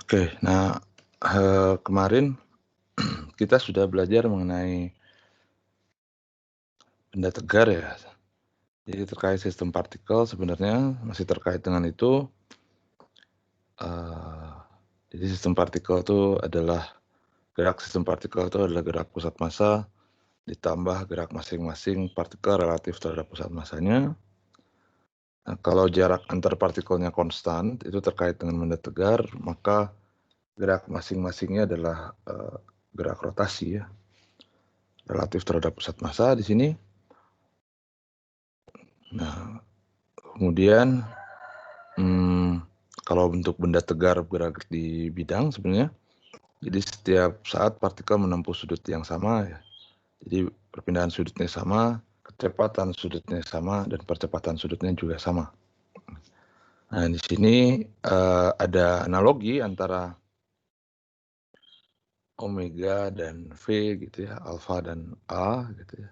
Oke, nah, kemarin kita sudah belajar mengenai benda tegar ya. Jadi terkait sistem partikel sebenarnya masih terkait dengan itu, eee, jadi sistem partikel itu adalah gerak sistem partikel itu adalah gerak pusat massa ditambah gerak masing-masing partikel relatif terhadap pusat massanya. Nah, kalau jarak antar partikelnya konstan, itu terkait dengan benda tegar, maka gerak masing-masingnya adalah, gerak rotasi ya, relatif terhadap pusat massa di sini. Nah, kemudian, kalau untuk benda tegar bergerak di bidang sebenarnya, jadi setiap saat partikel menempuh sudut yang sama ya. Jadi perpindahan sudutnya sama, kecepatan sudutnya sama, dan percepatan sudutnya juga sama. Nah, di sini, ada analogi antara omega dan V gitu ya, alfa dan A gitu ya,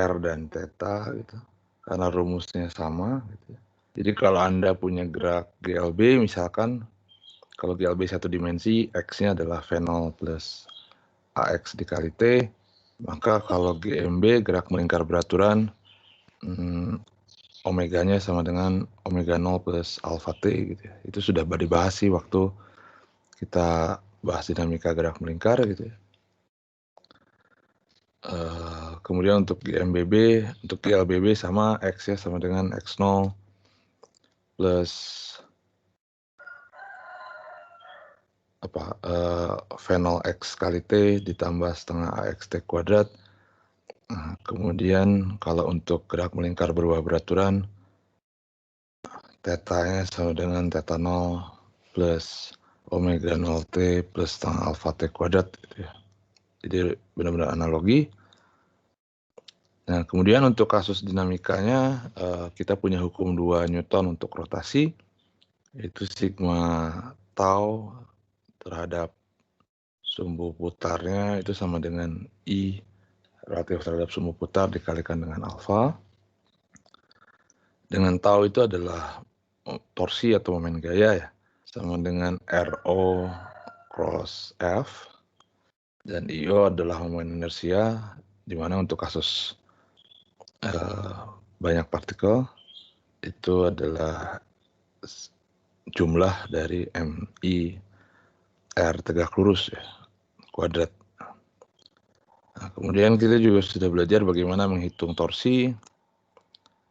R dan theta gitu, karena rumusnya sama gitu ya. Jadi kalau Anda punya gerak GLB misalkan, kalau GLB satu dimensi, X-nya adalah V0 plus AX dikali T, maka kalau GMB gerak melingkar beraturan, omeganya sama dengan omega 0 plus alfa T gitu ya. Itu sudah dibahas sih waktu kita bahas dinamika gerak melingkar gitu ya. Kemudian untuk GLBB sama X-nya sama dengan X0 plus V0 X kali T ditambah setengah AX T kuadrat. Nah, kemudian kalau untuk gerak melingkar berubah beraturan, tetanya sama dengan theta 0 plus omega 0 T plus setengah alfa T kuadrat gitu ya. Jadi benar-benar analogi. Nah, kemudian untuk kasus dinamikanya, kita punya hukum 2 Newton untuk rotasi, yaitu sigma tau terhadap sumbu putarnya itu sama dengan I relatif terhadap sumbu putar dikalikan dengan alfa. Dengan tau itu adalah torsi atau momen gaya ya, sama dengan RO cross F, dan IO adalah momen inersia, di mana untuk kasus banyak partikel itu adalah jumlah dari MI R tegak lurus ya, kuadrat. Nah, kemudian kita juga sudah belajar bagaimana menghitung torsi.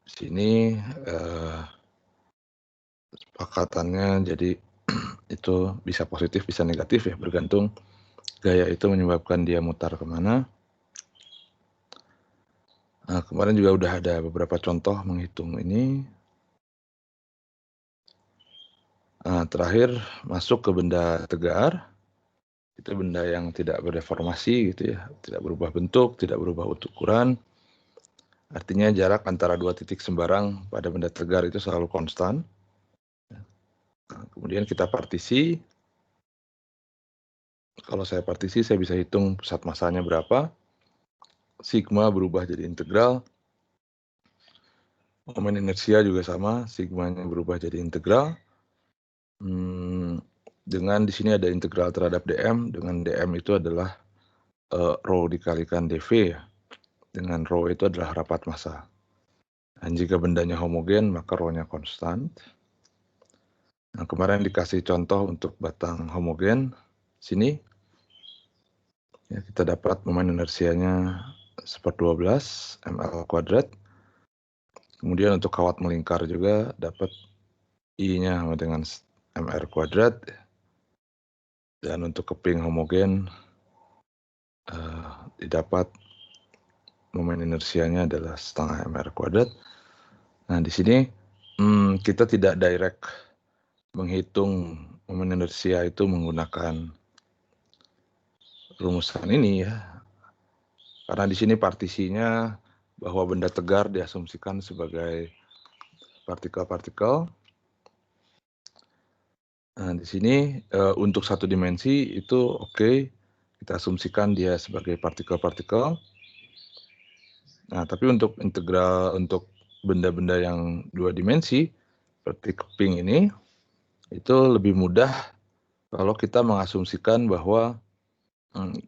Di sini sepakatannya jadi itu bisa positif bisa negatif ya, bergantung gaya itu menyebabkan dia mutar kemana. Nah, kemarin juga udah ada beberapa contoh menghitung ini. Nah, terakhir masuk ke benda tegar. Itu benda yang tidak berdeformasi gitu ya, tidak berubah bentuk, tidak berubah ukuran. Artinya jarak antara dua titik sembarang pada benda tegar itu selalu konstan. Nah, kemudian kita partisi. Kalau saya partisi, saya bisa hitung pusat massanya berapa. Sigma berubah jadi integral. Momen inersia juga sama, sigmanya berubah jadi integral. Dengan di sini ada integral terhadap dm, dengan dm itu adalah rho dikalikan dv ya. Dengan rho itu adalah rapat massa. Dan jika bendanya homogen, maka rho-nya konstan. Nah, kemarin dikasih contoh untuk batang homogen. Sini ya, kita dapat momen inersianya 1/12 ml kuadrat. Kemudian untuk kawat melingkar juga dapat I-nya sama dengan mr kuadrat. Dan untuk keping homogen didapat momen inersianya adalah setengah mr kuadrat. Nah, di sini kita tidak direct menghitung momen inersia itu menggunakan rumusan ini ya. Karena di sini partisinya bahwa benda tegar diasumsikan sebagai partikel-partikel. Nah, di sini untuk satu dimensi itu oke, kita asumsikan dia sebagai partikel-partikel. Nah, tapi untuk integral untuk benda-benda yang dua dimensi seperti keping ini, itu lebih mudah Kalau kita mengasumsikan bahwa,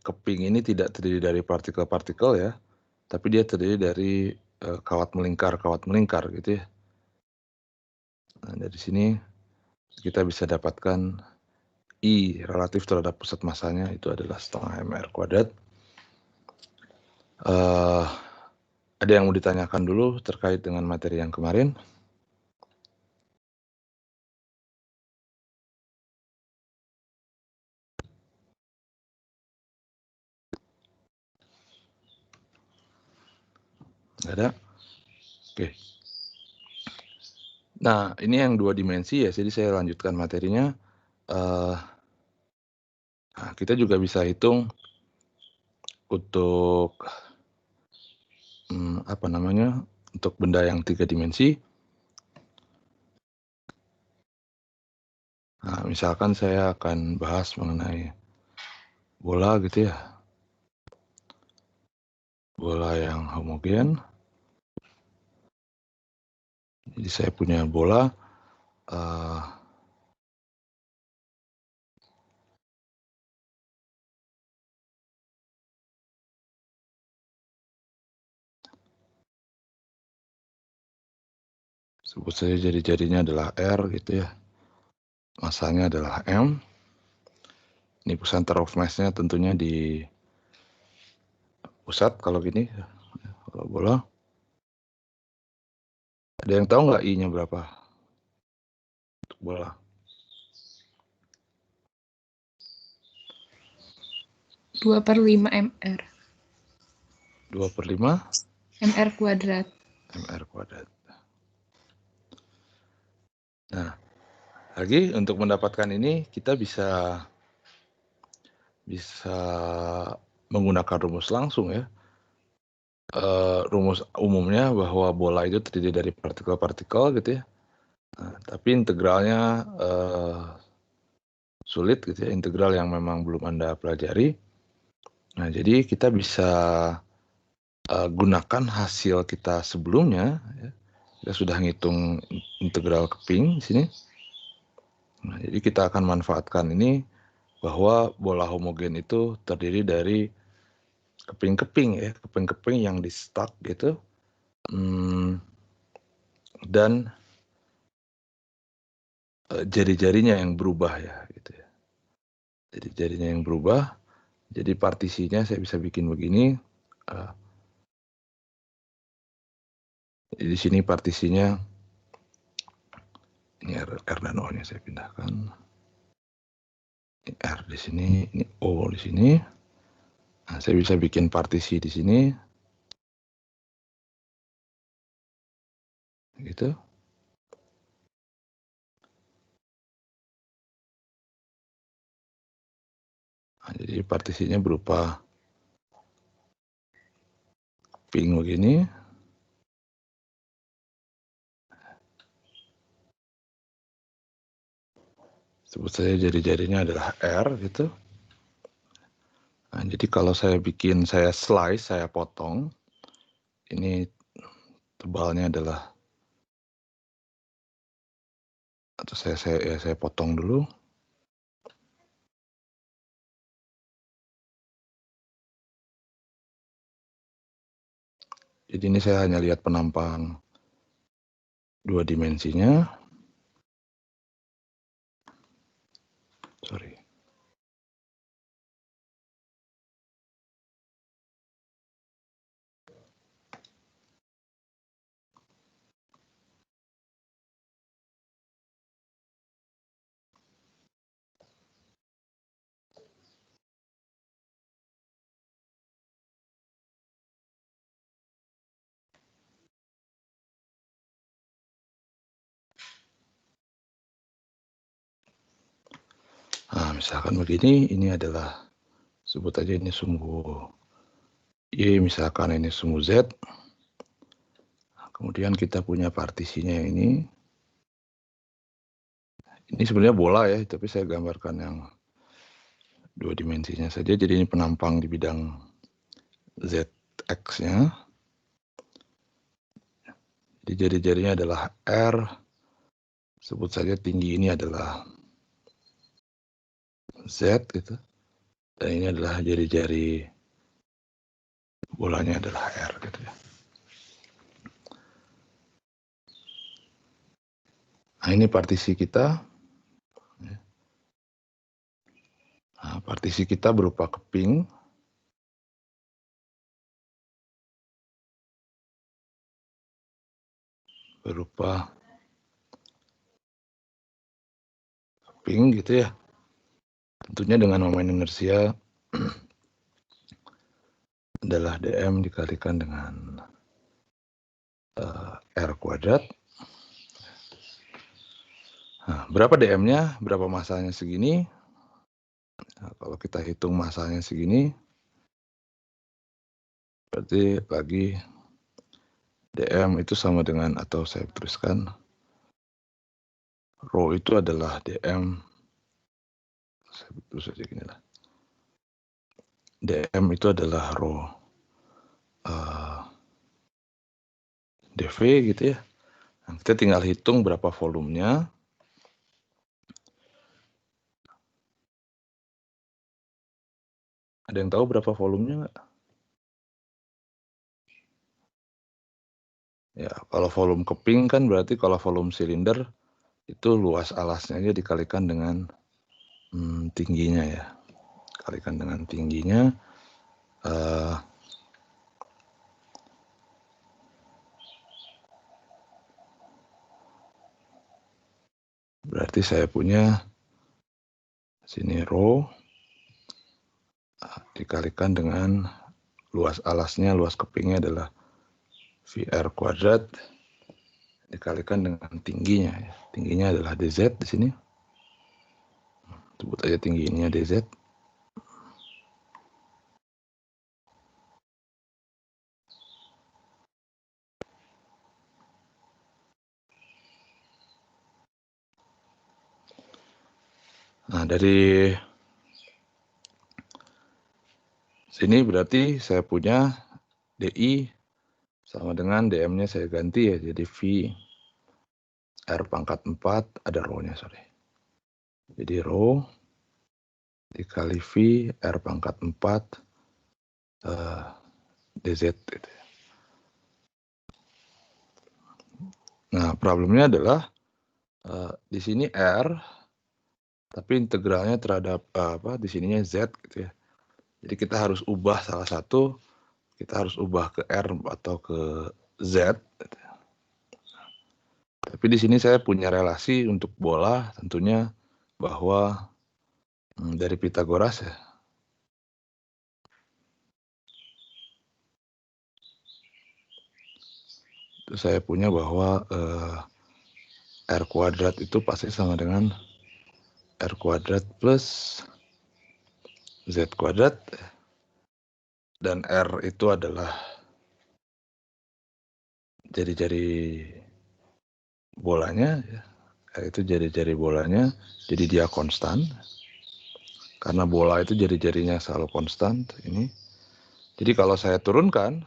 keping ini tidak terdiri dari partikel-partikel ya, tapi dia terdiri dari, kawat melingkar gitu ya. Nah, dari sini kita bisa dapatkan I relatif terhadap pusat massanya itu adalah setengah mr². Eee, ada yang mau ditanyakan dulu terkait dengan materi yang kemarin? Nggak ada? Oke. Nah, ini yang 2 dimensi ya, jadi saya lanjutkan materinya. Eee, nah, kita juga bisa hitung untuk, apa namanya, untuk benda yang 3 dimensi. Nah, misalkan saya akan bahas mengenai bola gitu ya, bola yang homogen. Jadi saya punya bola, eee, sebut saja jari-jarinya adalah R gitu ya, massanya adalah M. Ini center of mass-nya tentunya di pusat kalau gini, kalau bola. Ada yang tahu nggak I-nya berapa untuk bola? 2/5 mr. 2/5 mr kuadrat. mr². Nah, lagi untuk mendapatkan ini kita bisa menggunakan rumus langsung ya. Rumus umumnya bahwa bola itu terdiri dari partikel-partikel gitu ya. Nah, tapi integralnya, sulit gitu ya, integral yang memang belum Anda pelajari. Nah, jadi kita bisa, gunakan hasil kita sebelumnya ya, kita sudah ngitung integral keping di sini. Nah, jadi kita akan manfaatkan ini bahwa bola homogen itu terdiri dari keping-keping ya, keping-keping yang di-stuck gitu, dan jari-jarinya yang berubah ya gitu ya. Jadi jarinya yang berubah, jadi partisinya saya bisa bikin begini, eee, jadi di sini partisinya ini R dan O-nya saya pindahkan. Ini R di sini, ini O di sini. Nah, saya bisa bikin partisi di sini. Gitu. Nah, jadi partisinya berupa keping begini. Sebut saja jari-jarinya adalah R gitu. Nah, jadi kalau saya slice, saya potong, ini tebalnya adalah, atau saya potong dulu. Jadi ini saya hanya lihat penampang 2 dimensinya. Sorry. Nah, misalkan begini, ini adalah sebut aja ini sumbu Y, misalkan ini sumbu Z. Nah, kemudian kita punya partisinya yang ini. Ini sebenarnya bola ya, tapi saya gambarkan yang 2 dimensinya saja. Jadi ini penampang di bidang ZX-nya. Jadi jari-jarinya adalah R. Sebut saja tinggi ini adalah Z gitu. Dan ini adalah jari-jari bolanya adalah R gitu ya. Nah, ini partisi kita. Nah, partisi kita berupa keping. Berupa keping gitu ya. Tentunya dengan momen inersia adalah dm dikalikan dengan R kuadrat. Nah, berapa dm-nya, berapa masanya segini. Nah, kalau kita hitung masanya segini, berarti lagi dm itu sama dengan, atau saya tuliskan, rho itu adalah dm, saya tulis saja gini lah. dm itu adalah rho dv gitu ya. Nah, kita tinggal hitung berapa volumenya. Ada yang tahu berapa volumenya nggak? Ya, kalau volume keping kan berarti kalau volume silinder itu luas alasnya aja dikalikan dengan tingginya ya. Kalikan dengan tingginya. Berarti saya punya sini rho dikalikan dengan luas alasnya, luas kepingnya adalah VR kuadrat dikalikan dengan tingginya. Tingginya adalah dz di sini. Sebut aja tingginya dz. Nah, dari sini berarti saya punya DI sama dengan DM-nya saya ganti ya, jadi V R pangkat 4, ada rho-nya, sorry. Jadi rho dikali V R pangkat 4 DZ gitu ya. Nah, problemnya adalah di sini R, tapi integralnya terhadap di sininya Z gitu ya. Jadi kita harus ubah salah satu, kita harus ubah ke R atau ke Z. Gitu ya. Tapi di sini saya punya relasi untuk bola tentunya bahwa dari Pitagoras ya. Itu saya punya bahwa R kuadrat itu pasti sama dengan R kuadrat plus Z kuadrat. Dan R itu adalah jari-jari bolanya. R itu jari-jari bolanya, jadi dia konstan. Karena bola itu jari-jarinya selalu konstan. Ini. Jadi kalau saya turunkan,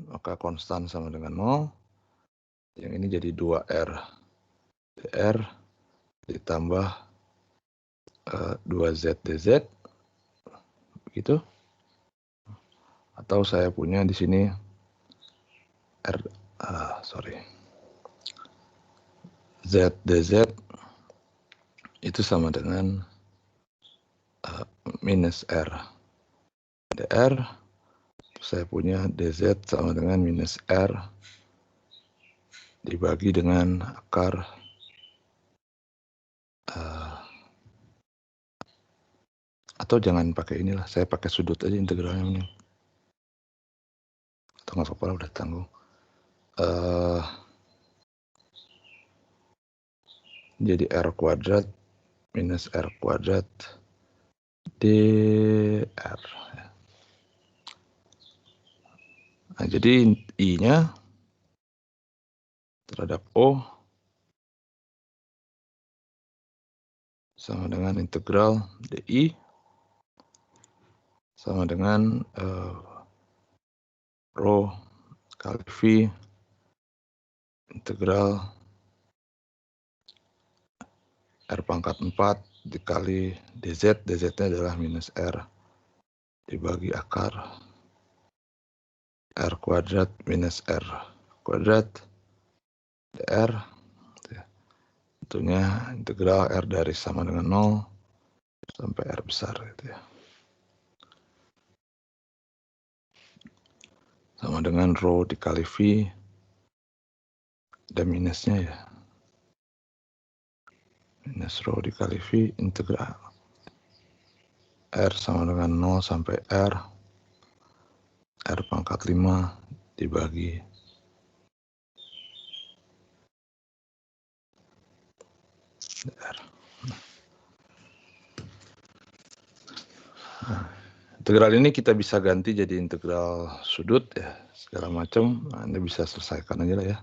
maka konstan sama dengan 0. Yang ini jadi 2R dr ditambah 2Z dz. Begitu. Atau saya punya di sini Z dz itu sama dengan minus R dr. Saya punya dz sama dengan minus R dibagi dengan akar atau jangan pakai inilah, saya pakai sudut aja integralnya ini. Atau nggak apa-apa, udah tanggung. Jadi R kuadrat minus R kuadrat dr. Nah, jadi I-nya terhadap O sama dengan integral DI sama dengan rho kali V integral R pangkat 4 dikali DZ, DZ-nya adalah minus R dibagi akar R kuadrat minus R kuadrat dr. Tentunya integral R dari sama dengan 0 sampai R besar gitu ya. Sama dengan rho dikali V, ada minusnya ya. Minus rho dikali V integral R sama dengan 0 sampai R pangkat 5 dibagi R. Nah, integral ini kita bisa ganti jadi integral sudut ya, segala macam. Nah, Anda bisa selesaikan aja lah ya.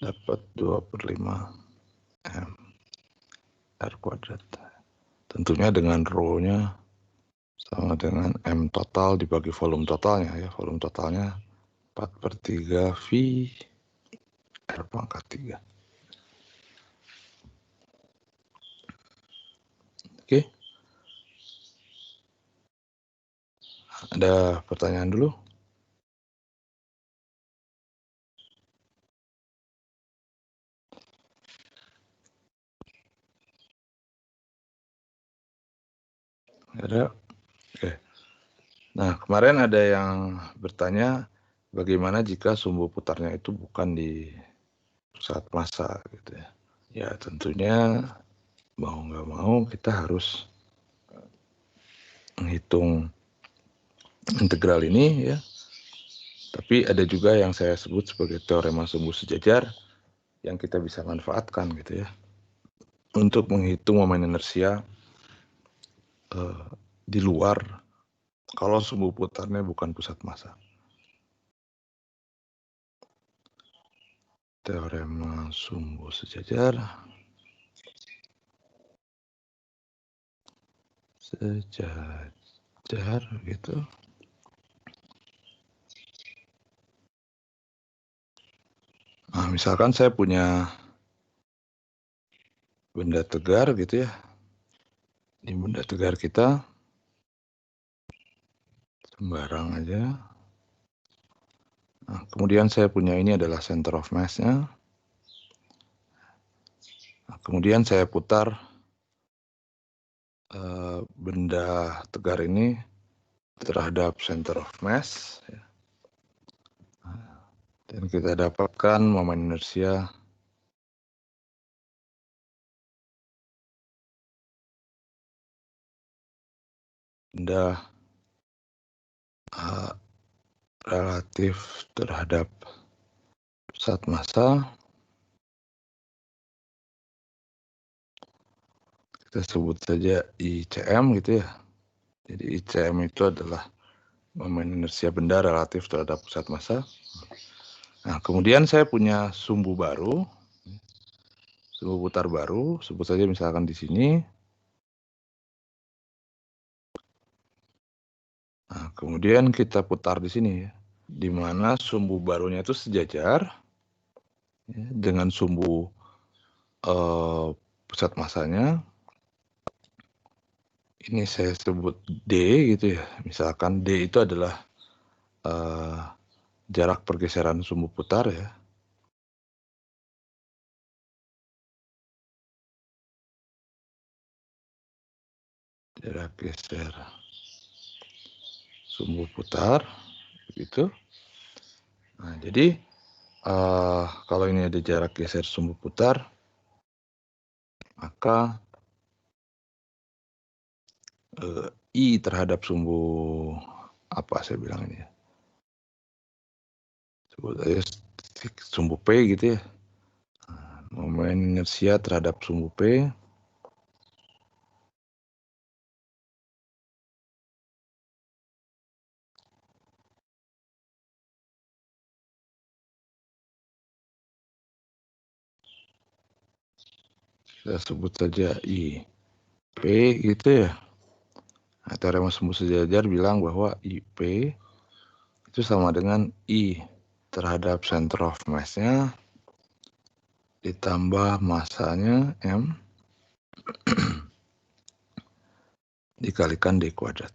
Dapat 2/5 M R kuadrat. Tentunya dengan rho-nya sama dengan M total dibagi volume totalnya ya. Volume totalnya 4/3 V R pangkat 3. Oke. Ada pertanyaan dulu? Ada? Oke. Nah, kemarin ada yang bertanya bagaimana jika sumbu putarnya itu bukan di pusat massa gitu ya. Ya tentunya mau nggak mau kita harus menghitung integral ini ya. Tapi ada juga yang saya sebut sebagai teorema sumbu sejajar yang kita bisa manfaatkan gitu ya. Untuk menghitung momen inersia di luar kalau sumbu putarnya bukan pusat massa. Teorema sumbu sejajar gitu. Nah, misalkan saya punya benda tegar gitu ya. Di benda tegar kita sembarang aja. Nah, kemudian saya punya ini adalah center of mass-nya. Nah, kemudian saya putar benda tegar ini terhadap center of mass. Ya. Dan kita dapatkan momen inersia benda relatif terhadap pusat massa. Kita sebut saja ICM gitu ya. Jadi ICM itu adalah momen inersia benda relatif terhadap pusat massa. Nah, kemudian saya punya sumbu baru, sumbu putar baru, sebut saja misalkan di sini. Nah, kemudian kita putar di sini ya, di mana sumbu barunya itu sejajar ya, dengan sumbu pusat massanya. Ini saya sebut D gitu ya. Misalkan D itu adalah jarak pergeseran sumbu putar ya. Jarak geser sumbu putar gitu. Nah, jadi kalau ini ada jarak geser sumbu putar, maka I terhadap sumbu apa saya bilang ini ya, sebut aja sumbu P gitu ya. Momen inersia terhadap sumbu P kita sebut saja I P gitu ya. Nah, teorema sumbu sejajar bilang bahwa IP itu sama dengan I terhadap center of mass-nya ditambah masanya M dikalikan D kuadrat.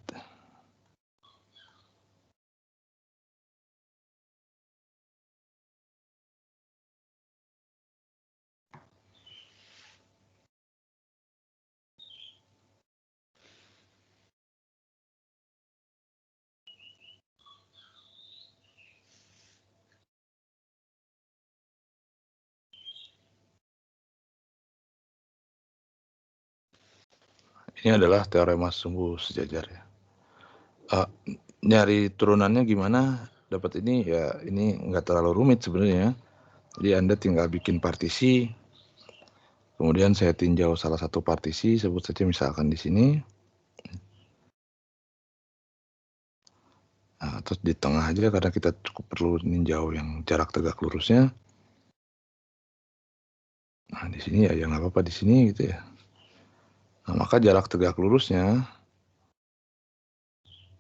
Ini adalah teorema sumbu sejajar ya. Nyari turunannya gimana dapat ini ya, ini nggak terlalu rumit sebenarnya. Jadi Anda tinggal bikin partisi, kemudian saya tinjau salah satu partisi, sebut saja misalkan di sini. Nah, terus di tengah aja karena kita cukup perlu ninjau yang jarak tegak lurusnya. Nah di sini ya nggak apa-apa di sini gitu ya. Nah, maka jarak tegak lurusnya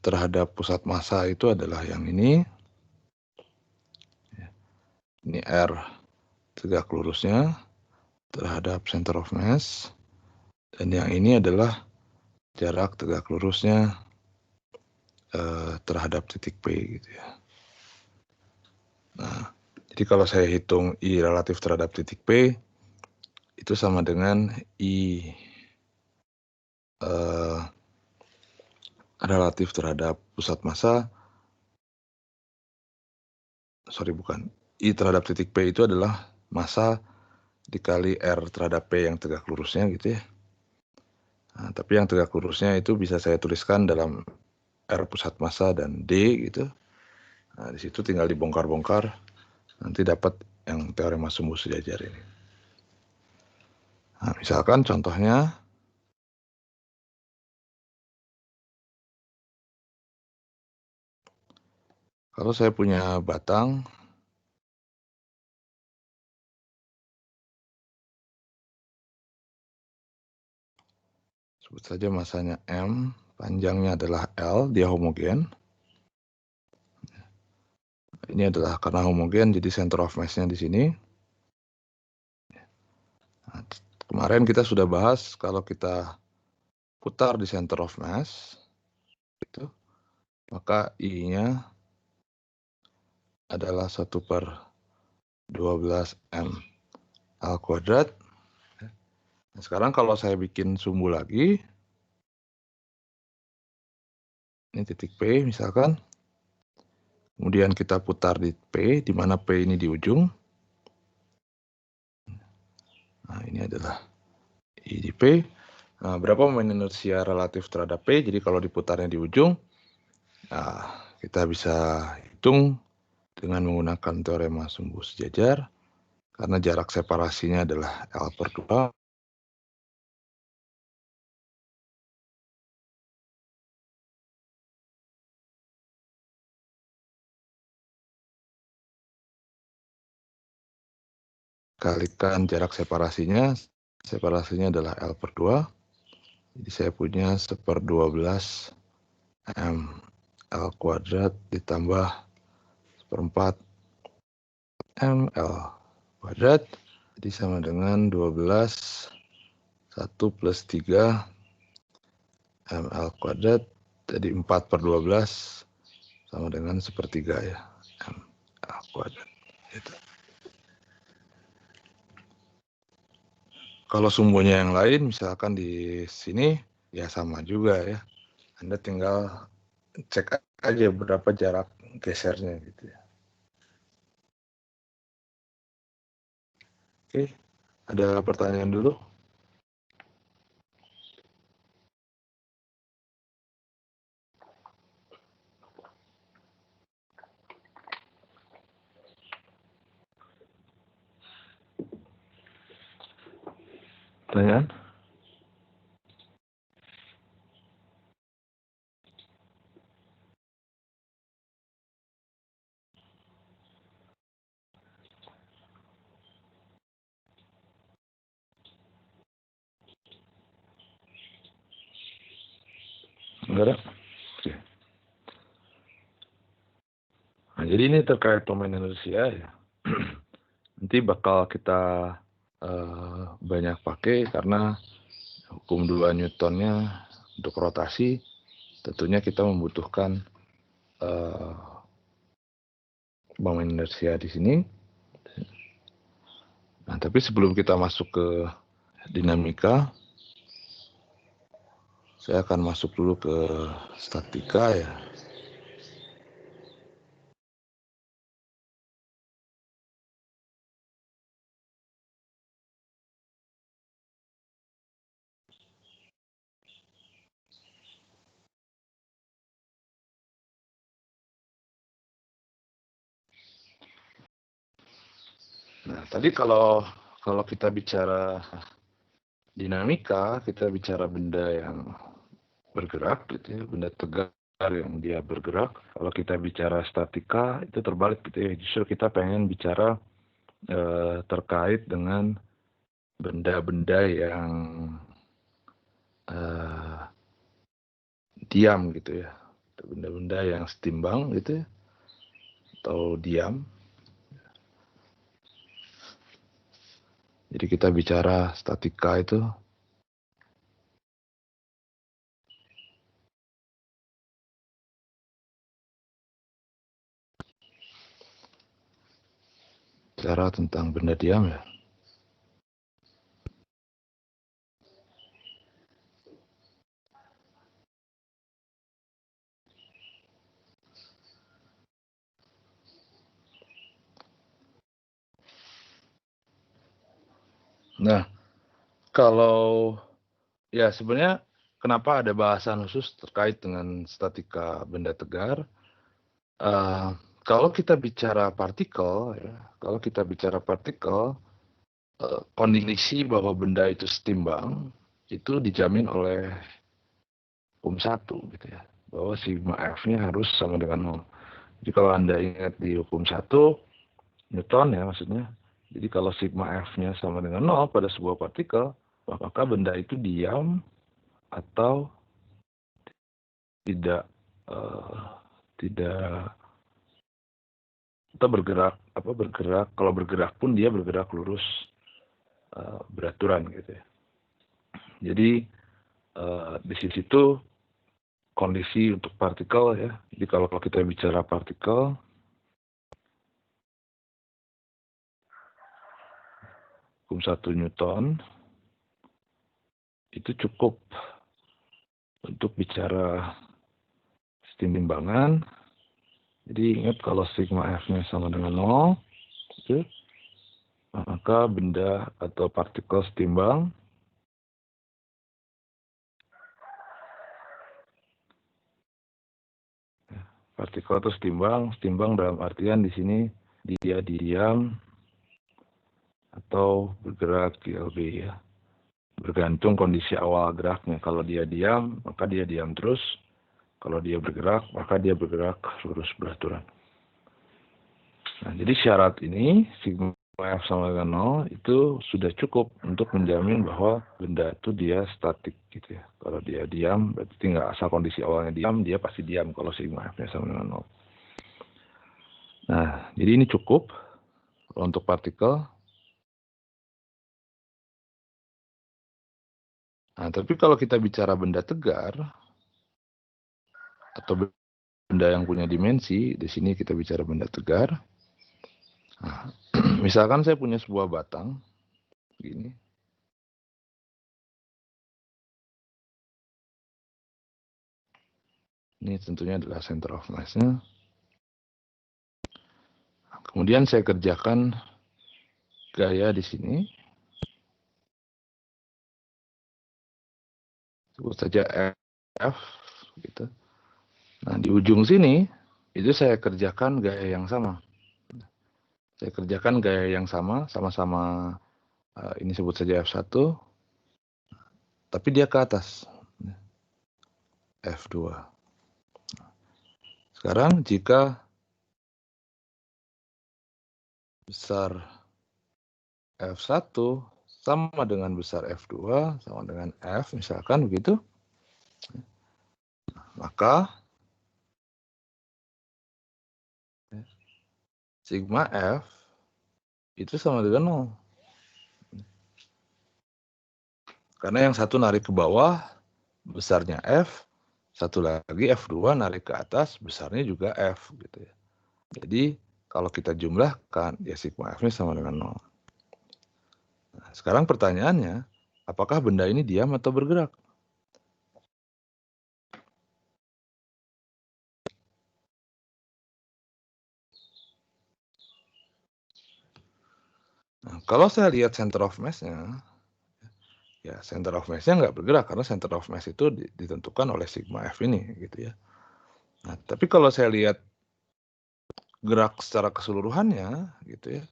terhadap pusat massa itu adalah yang ini. Ini R tegak lurusnya terhadap center of mass. Dan yang ini adalah jarak tegak lurusnya terhadap titik P gitu ya. Nah, jadi kalau saya hitung I relatif terhadap titik P, itu sama dengan I relatif terhadap pusat massa, I terhadap titik P itu adalah massa dikali R terhadap P yang tegak lurusnya gitu ya. Nah, tapi yang tegak lurusnya itu bisa saya tuliskan dalam R pusat massa dan D gitu. Nah, di situ tinggal dibongkar-bongkar, nanti dapat yang teorema sumbu sejajar ini. Nah, misalkan contohnya, kalau saya punya batang, sebut saja masanya M, panjangnya adalah L, dia homogen. Ini adalah karena homogen, jadi center of mass-nya di sini. Nah, kemarin kita sudah bahas kalau kita putar di center of mass, gitu, maka I-nya adalah 1/12 M L kuadrat. Nah, sekarang kalau saya bikin sumbu lagi, ini titik P misalkan, kemudian kita putar di P, di mana P ini di ujung. Nah, ini adalah I di P. Nah, berapa momen inersia relatif terhadap P? Jadi kalau diputarnya di ujung, nah, kita bisa hitung dengan menggunakan teorema sumbu sejajar, karena jarak separasinya adalah L/2. Kalikan jarak separasinya adalah L/2. Jadi saya punya 1/12 M L kuadrat ditambah 1/4 M L kuadrat. Jadi sama dengan 12, 1 plus 3 M L kuadrat. Jadi 4/12 sama dengan 1/3 ya, M L kuadrat. Gitu. Kalau sumbunya yang lain, misalkan di sini, ya sama juga ya. Anda tinggal cek aja berapa jarak gesernya gitu ya. Oke, ada pertanyaan dulu? Pertanyaan? Enggak ada? Oke. Nah, jadi ini terkait domain inersia ya. Nanti bakal kita banyak pakai karena hukum 2 Newtonnya untuk rotasi tentunya kita membutuhkan moment inersia di sini. Nah, tapi sebelum kita masuk ke dinamika, saya akan masuk dulu ke statika ya. Nah, tadi kalau kita bicara dinamika, kita bicara benda yang bergerak, gitu ya, benda tegar yang dia bergerak. Kalau kita bicara statika, itu terbalik, gitu ya. Justru kita pengen bicara terkait dengan benda-benda yang diam, gitu ya. Benda-benda yang setimbang, gitu ya, atau diam. Jadi kita bicara statika itu bicara tentang benda diam ya. Nah, kalau ya sebenarnya kenapa ada bahasan khusus terkait dengan statika benda tegar? Kalau kita bicara partikel, ya, kondisi bahwa benda itu setimbang itu dijamin oleh hukum 1, gitu ya, bahwa sigma F-nya harus sama dengan 0. Jadi kalau Anda ingat di hukum 1 Newton ya maksudnya, jadi kalau sigma F-nya sama dengan 0 pada sebuah partikel, maka benda itu diam atau tidak atau bergerak, kalau bergerak pun dia bergerak lurus beraturan, gitu ya. Jadi di situ kondisi untuk partikel ya. Jadi kalau kita bicara partikel, hukum 1 Newton itu cukup untuk bicara timbangan. Jadi ingat kalau sigma F-nya sama dengan 0, gitu, maka benda atau partikel setimbang. Partikel itu setimbang dalam artian di sini dia diam atau bergerak GLB ya. Bergantung kondisi awal geraknya. Kalau dia diam, maka dia diam terus. Kalau dia bergerak, maka dia bergerak lurus beraturan. Nah, jadi syarat ini sigma F sama dengan 0 itu sudah cukup untuk menjamin bahwa benda itu dia statik, gitu ya. Kalau dia diam, berarti tinggal asal kondisi awalnya diam, dia pasti diam kalau sigma F-nya sama dengan 0. Nah, jadi ini cukup untuk partikel. Nah, tapi kalau kita bicara benda tegar atau benda yang punya dimensi, di sini kita bicara benda tegar. Nah, misalkan saya punya sebuah batang begini. Ini tentunya adalah center of mass-nya. Kemudian saya kerjakan gaya di sini. Sebut saja F gitu. Nah, di ujung sini itu saya kerjakan gaya yang sama. Saya kerjakan gaya yang sama, sama-sama ini sebut saja F1. Tapi dia ke atas. F2. Sekarang jika besar F1 sama dengan besar F2 sama dengan F misalkan begitu, maka sigma F itu sama dengan 0. Karena yang satu narik ke bawah, besarnya F, satu lagi F2 narik ke atas, besarnya juga F. Gitu ya. Jadi kalau kita jumlahkan, ya sigma F-nya sama dengan 0. Nah, sekarang pertanyaannya, apakah benda ini diam atau bergerak? Nah, kalau saya lihat center of mass-nya, ya center of mass-nya nggak bergerak karena center of mass itu ditentukan oleh sigma F ini, gitu ya. Nah, tapi kalau saya lihat gerak secara keseluruhannya, gitu ya,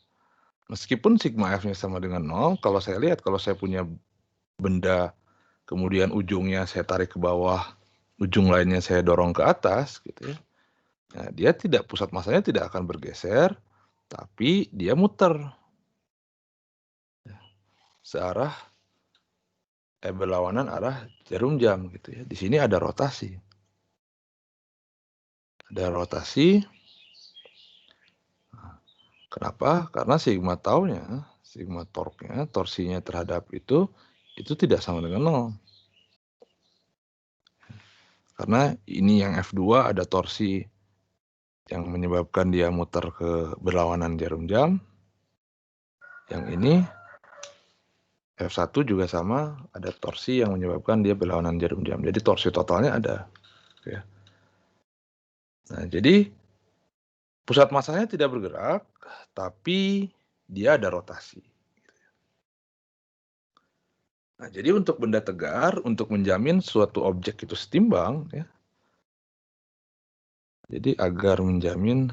meskipun sigma F-nya sama dengan 0, kalau saya lihat, kalau saya punya benda, kemudian ujungnya saya tarik ke bawah, ujung lainnya saya dorong ke atas, gitu ya. Nah, dia tidak, pusat masanya tidak akan bergeser, tapi dia muter searah berlawanan arah jarum jam, gitu ya. Di sini ada rotasi. Ada rotasi. Kenapa? Karena sigma tau-nya, sigma torque-nya, torsinya terhadap itu tidak sama dengan 0. Karena ini yang F2 ada torsi yang menyebabkan dia muter ke berlawanan jarum jam. Yang ini F1 juga sama, ada torsi yang menyebabkan dia berlawanan jarum jam. Jadi torsi totalnya ada. Ya. Nah, jadi pusat massanya tidak bergerak, tapi dia ada rotasi. Nah, jadi untuk benda tegar, untuk menjamin suatu objek itu setimbang, ya. Jadi agar menjamin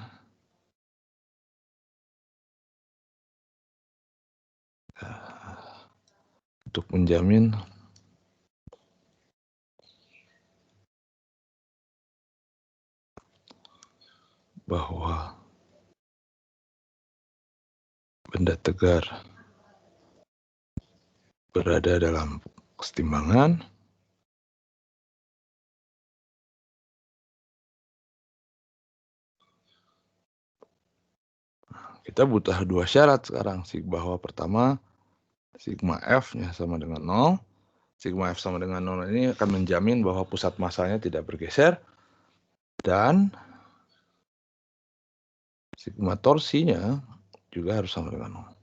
untuk menjamin bahwa benda tegar berada dalam kesetimbangan, kita butuh dua syarat sekarang, bahwa pertama sigma F-nya sama dengan 0. Sigma F sama dengan 0 ini akan menjamin bahwa pusat massanya tidak bergeser, dan sigma torsinya juga harus sama dengan 0.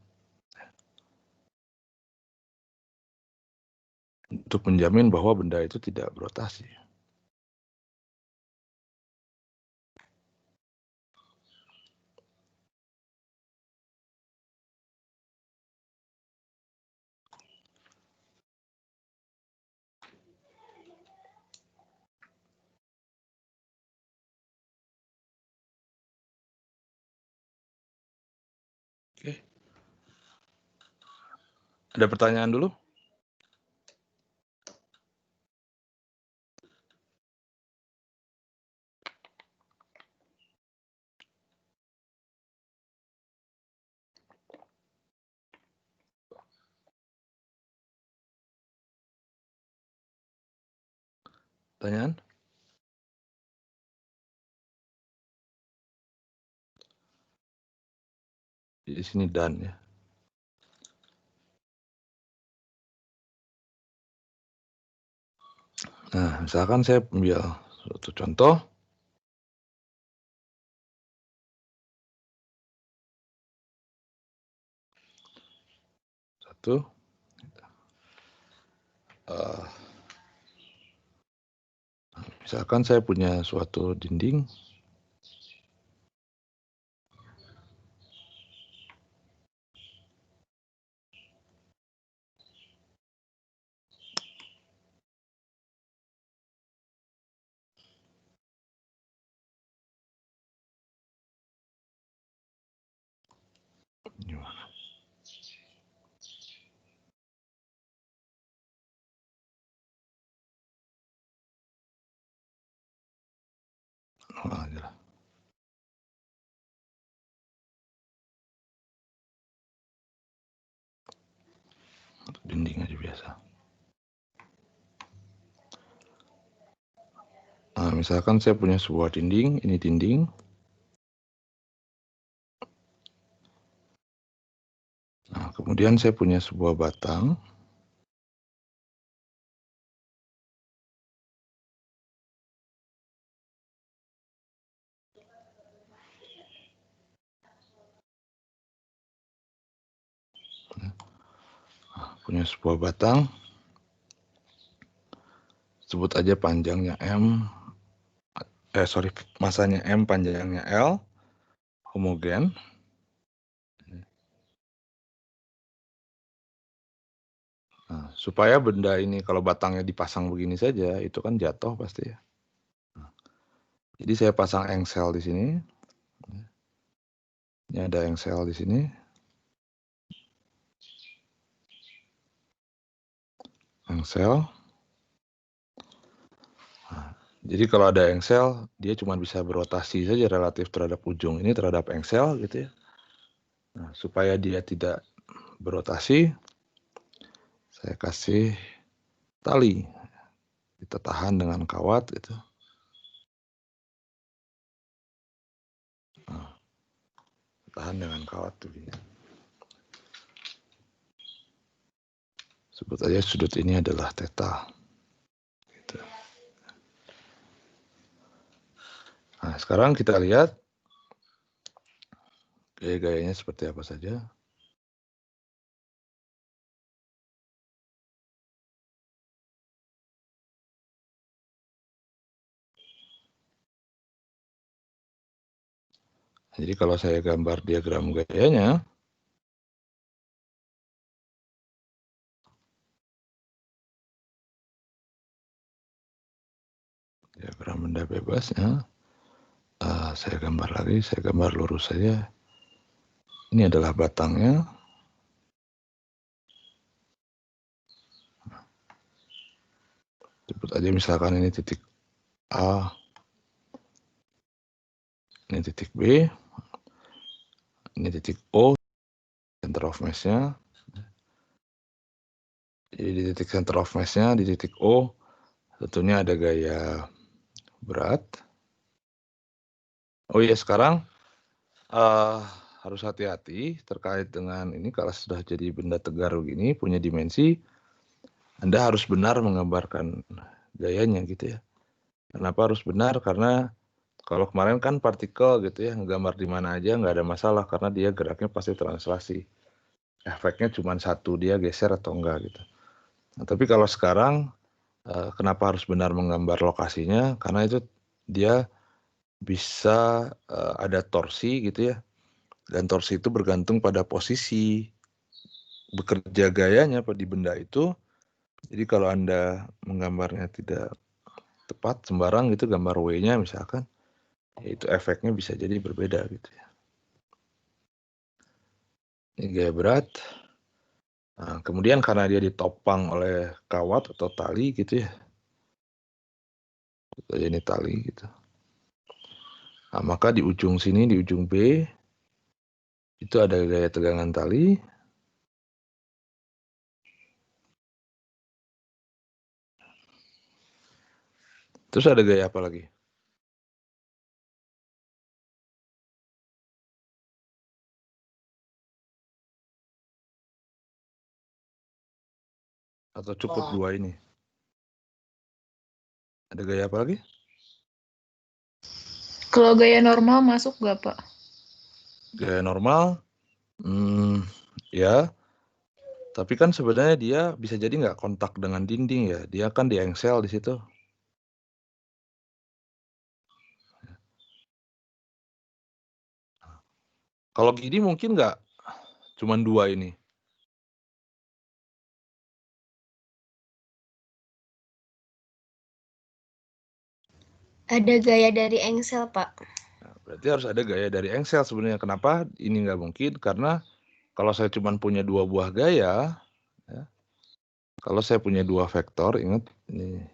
Untuk menjamin bahwa benda itu tidak berotasi. Oke. Ada pertanyaan dulu? Pertanyaan? Di sini dan, ya. Nah, misalkan saya ambil suatu contoh. Satu. Misalkan saya punya suatu dinding. Gimana? Oh, aja lah. Dinding aja biasa. Nah, misalkan saya punya sebuah dinding, ini dinding. Nah, kemudian saya punya sebuah batang. punya sebuah batang, sebut aja panjangnya M, masanya M, panjangnya L, homogen. Nah, supaya benda ini kalau batangnya dipasang begini saja, itu kan jatuh pasti ya. Nah, jadi saya pasang engsel di sini. Ini ada engsel di sini. Engsel. Nah, jadi kalau ada engsel, dia cuma bisa berotasi saja relatif terhadap ujung ini terhadap engsel gitu ya. Nah, supaya dia tidak berotasi, saya kasih tali. Kita tahan dengan kawat gitu. Nah, tahan dengan kawat tuh. Sebut aja sudut ini adalah theta. Gitu. Nah, sekarang kita lihat gaya-gayanya seperti apa saja. Jadi kalau saya gambar diagram gayanya, diagram benda bebasnya, saya gambar lagi, saya gambar lurus saja. Ini adalah batangnya. Sebut aja misalkan ini titik A, ini titik B, ini titik O, center of mass-nya. Jadi di titik center of mass-nya, di titik O, tentunya ada gaya berat. Oh iya, sekarang harus hati-hati terkait dengan ini. Kalau sudah jadi benda tegar begini, punya dimensi, Anda harus benar menggambarkan gayanya gitu ya. Kenapa harus benar? Karena kalau kemarin kan partikel gitu ya, nggambar di mana aja nggak ada masalah karena dia geraknya pasti translasi. Efeknya cuma satu, dia geser atau enggak gitu. Nah, tapi kalau sekarang, kenapa harus benar menggambar lokasinya? Karena itu dia bisa ada torsi gitu ya, dan torsi itu bergantung pada posisi bekerja gayanya di benda itu. Jadi kalau Anda menggambarnya tidak tepat, sembarang gitu, gambar W-nya misalkan, ya itu efeknya bisa jadi berbeda gitu ya. Ini gaya berat. Nah, kemudian karena dia ditopang oleh kawat atau tali gitu ya. Ini tali gitu. Nah, maka di ujung sini, di ujung B, itu ada gaya tegangan tali. Terus ada gaya apa lagi? Atau cukup dua ini? Ada gaya apa lagi? Kalau gaya normal masuk nggak, Pak? Gaya normal, ya. Tapi kan sebenarnya dia bisa jadi nggak kontak dengan dinding ya. Dia kan di engsel di situ. Kalau gini mungkin nggak cuman dua ini. Ada gaya dari engsel, Pak. Nah, berarti harus ada gaya dari engsel sebenarnya. Kenapa ini nggak mungkin? Karena kalau saya cuma punya dua buah gaya, ya, kalau saya punya dua vektor, ingat ini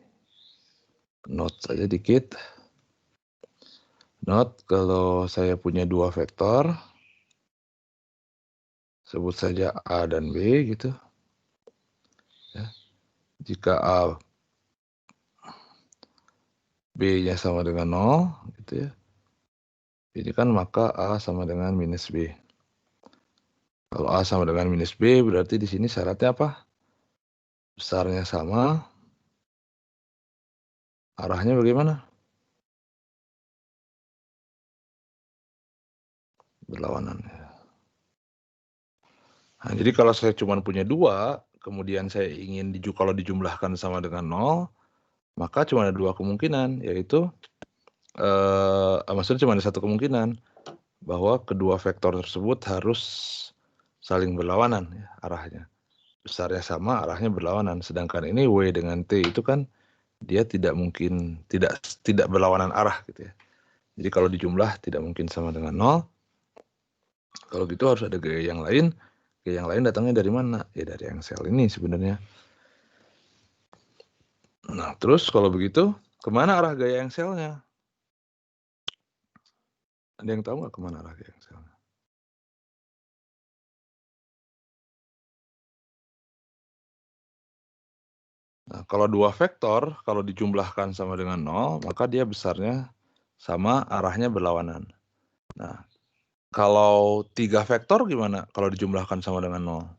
note saja dikit. Note kalau saya punya dua vektor, sebut saja A dan B gitu. Ya. Jika A B-nya sama dengan 0 gitu ya. Ini kan maka A sama dengan minus B. Kalau A sama dengan minus B berarti di sini syaratnya apa? Besarnya sama. Arahnya bagaimana? Berlawanan. Nah, jadi kalau saya cuma punya dua, kemudian saya ingin kalau dijumlahkan sama dengan 0, maka cuma ada 2 kemungkinan, yaitu maksudnya cuma ada 1 kemungkinan, bahwa kedua vektor tersebut harus saling berlawanan ya, arahnya. Besarnya sama, arahnya berlawanan. Sedangkan ini W dengan T itu kan dia tidak mungkin tidak berlawanan arah gitu ya. Jadi kalau dijumlah tidak mungkin sama dengan 0. Kalau gitu harus ada gaya yang lain. Gaya yang lain datangnya dari mana? Ya dari yang sel ini sebenarnya. Nah, terus kalau begitu, kemana arah gaya yang selnya? Ada yang tahu nggak kemana arah gaya yang selnya? Nah, kalau dua vektor, kalau dijumlahkan sama dengan 0, maka dia besarnya sama, arahnya berlawanan. Nah, kalau 3 vektor gimana kalau dijumlahkan sama dengan 0?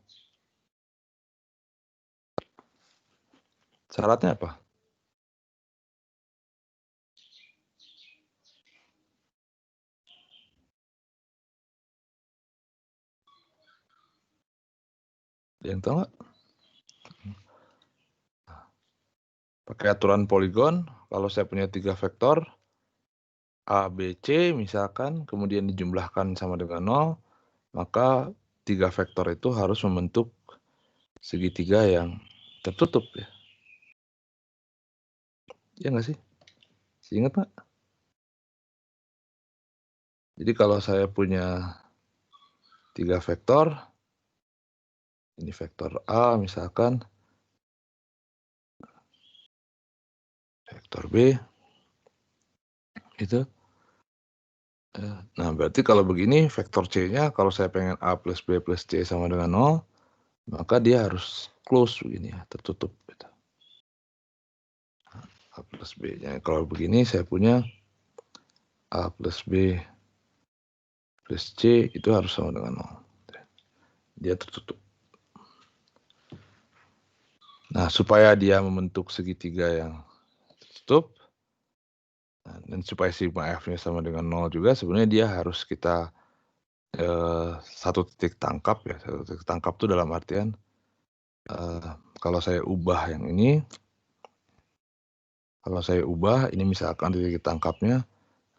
Syaratnya apa? Ada yang tahu nggak? Pakai aturan poligon, kalau saya punya 3 vektor, A, B, C misalkan, kemudian dijumlahkan sama dengan 0, maka 3 vektor itu harus membentuk segitiga yang tertutup ya. Iya nggak sih? Ingat nggak? Jadi kalau saya punya 3 vektor, ini vektor A misalkan, vektor B, itu. Nah berarti kalau begini vektor C-nya kalau saya pengen A plus B plus C sama dengan 0, maka dia harus close begini ya, tertutup. Gitu. A plus B-nya. Kalau begini saya punya A plus B plus C itu harus sama dengan 0. Dia tertutup. Nah, supaya dia membentuk segitiga yang tertutup, dan supaya sigma F-nya sama dengan 0 juga, sebenarnya dia harus kita satu titik tangkap ya. Satu titik tangkap itu dalam artian, kalau saya ubah yang ini, ini misalkan titik tangkapnya,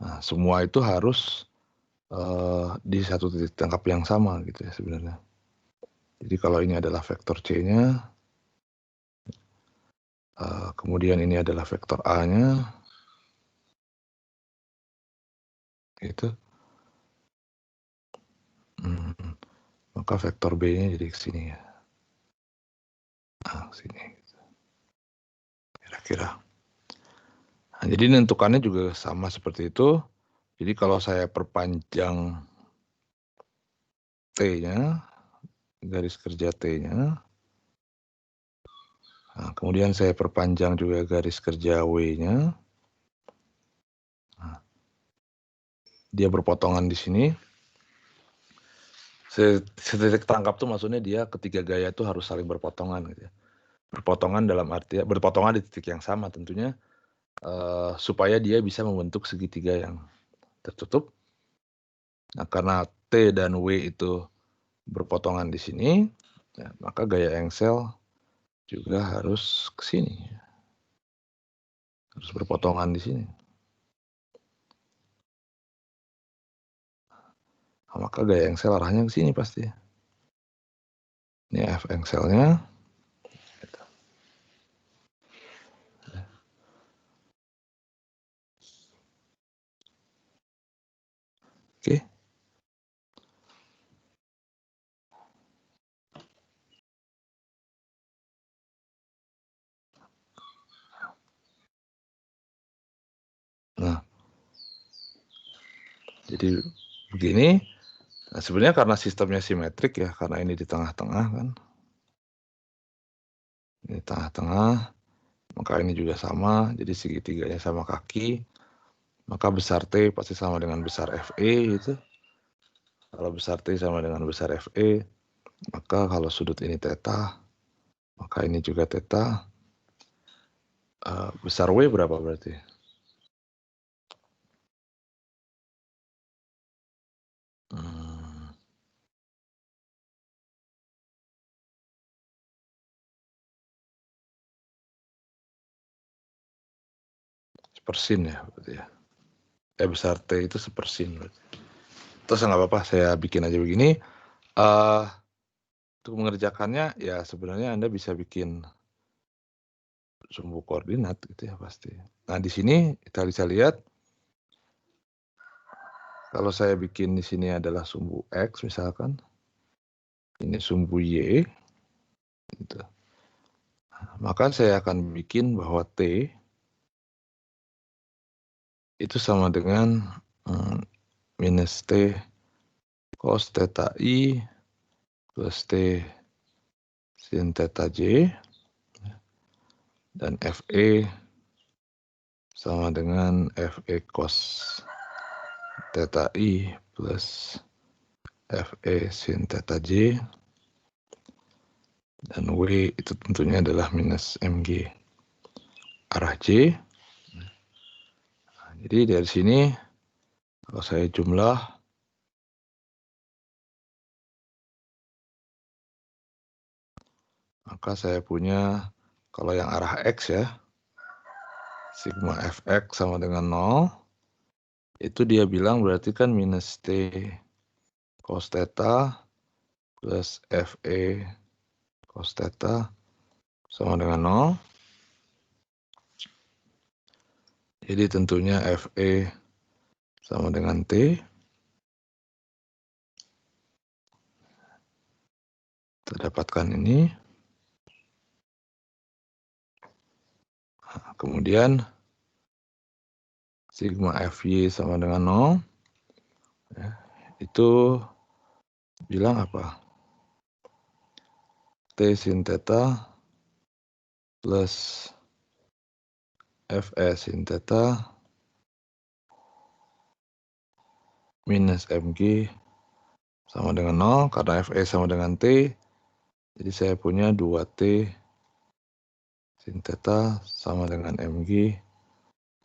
nah semua itu harus di satu titik tangkap yang sama gitu ya sebenarnya. Jadi kalau ini adalah vektor C-nya, kemudian ini adalah vektor A-nya, gitu. Maka vektor B-nya jadi ke sini ya. Nah, sini gitu. Kira-kira. Nah, jadi menentukannya juga sama seperti itu. Jadi kalau saya perpanjang T-nya, garis kerja T-nya, nah, kemudian saya perpanjang juga garis kerja W-nya, nah, dia berpotongan di sini. Setitik tangkap tuh maksudnya dia ketiga gaya itu harus saling berpotongan gitu ya. Berpotongan dalam arti berpotongan di titik yang sama tentunya, supaya dia bisa membentuk segitiga yang tertutup. Nah, karena T dan W itu berpotongan di sini, ya, maka gaya engsel juga harus ke sini. Harus berpotongan di sini. Nah, maka gaya engsel arahnya ke sini pasti. Ini F engselnya. Oke. Nah, jadi begini. Nah, sebenarnya karena sistemnya simetrik ya, karena ini di tengah-tengah kan. Ini tengah-tengah, maka ini juga sama, jadi segitiganya sama kaki. Maka besar T pasti sama dengan besar FE gitu. Kalau besar T sama dengan besar FE, maka kalau sudut ini theta, maka ini juga theta. Besar W berapa berarti? sepersin ya berarti ya. Besar T itu sepersin berarti. Terus nggak apa-apa, saya bikin aja begini. Untuk mengerjakannya ya sebenarnya Anda bisa bikin sumbu koordinat gitu ya pasti. Nah di sini kita bisa lihat kalau saya bikin di sini adalah sumbu X misalkan, ini sumbu Y, gitu. Maka saya akan bikin bahwa T itu sama dengan minus T cos theta I plus T sin theta J, dan FE sama dengan FE cos theta I plus FE sin theta J, dan W itu tentunya adalah minus MG arah J. Nah, jadi dari sini kalau saya jumlah, maka saya punya kalau yang arah X ya, sigma Fx sama dengan 0, itu dia bilang berarti kan minus T cos theta plus FE cos theta sama dengan 0. Jadi tentunya FE sama dengan T. Kita dapatkan ini. Nah, kemudian sigma FY sama dengan 0. Ya, itu bilang apa? T sin theta plus FE sin theta minus MG sama dengan 0, karena FE sama dengan T, jadi saya punya 2T sin theta sama dengan MG,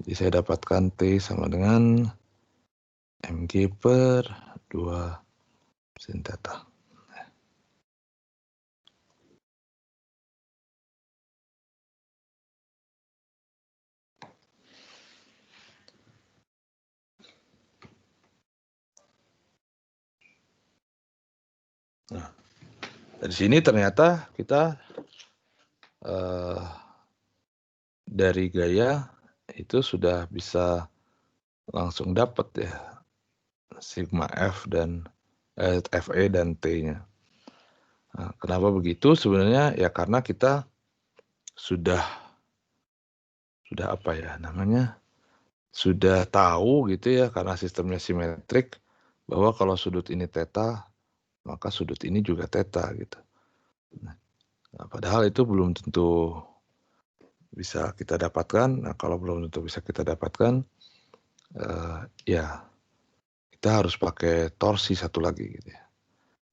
jadi saya dapatkan T sama dengan MG per 2 sin theta. Nah, dari sini ternyata kita dari gaya itu sudah bisa langsung dapat ya sigma F dan FE dan T-nya. Nah, kenapa begitu? Sebenarnya ya karena kita sudah apa ya namanya? Sudah tahu gitu ya, karena sistemnya simetrik, bahwa kalau sudut ini theta, maka sudut ini juga theta gitu. Nah, padahal itu belum tentu bisa kita dapatkan. Nah, kalau belum tentu bisa kita dapatkan, ya kita harus pakai torsi satu lagi gitu ya.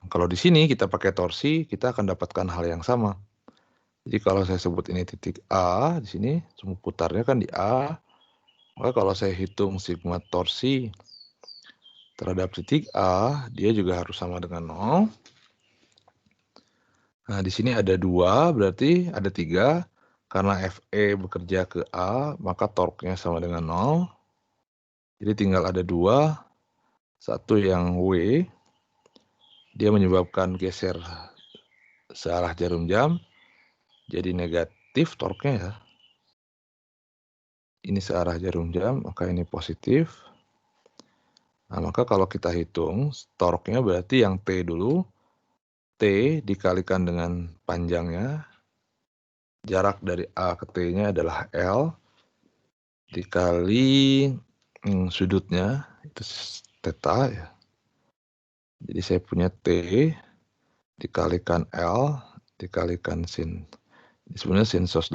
Kalau di sini kita pakai torsi, kita akan dapatkan hal yang sama. Jadi kalau saya sebut ini titik A di sini, sumbu putarnya kan di A, maka kalau saya hitung sigma torsi terhadap titik A, dia juga harus sama dengan 0. Nah, di sini ada 2, berarti ada 3. Karena FE bekerja ke A, maka torque-nya sama dengan 0. Jadi tinggal ada 2. Satu yang W, dia menyebabkan geser searah jarum jam, jadi negatif torque-nya ya. Ini searah jarum jam, maka ini positif. Nah, maka kalau kita hitung, torque-nya berarti yang T dulu, T dikalikan dengan panjangnya, jarak dari A ke T-nya adalah L, dikali sudutnya, itu theta ya. Jadi saya punya T, dikalikan L, dikalikan sin. Ini sebenarnya sin 180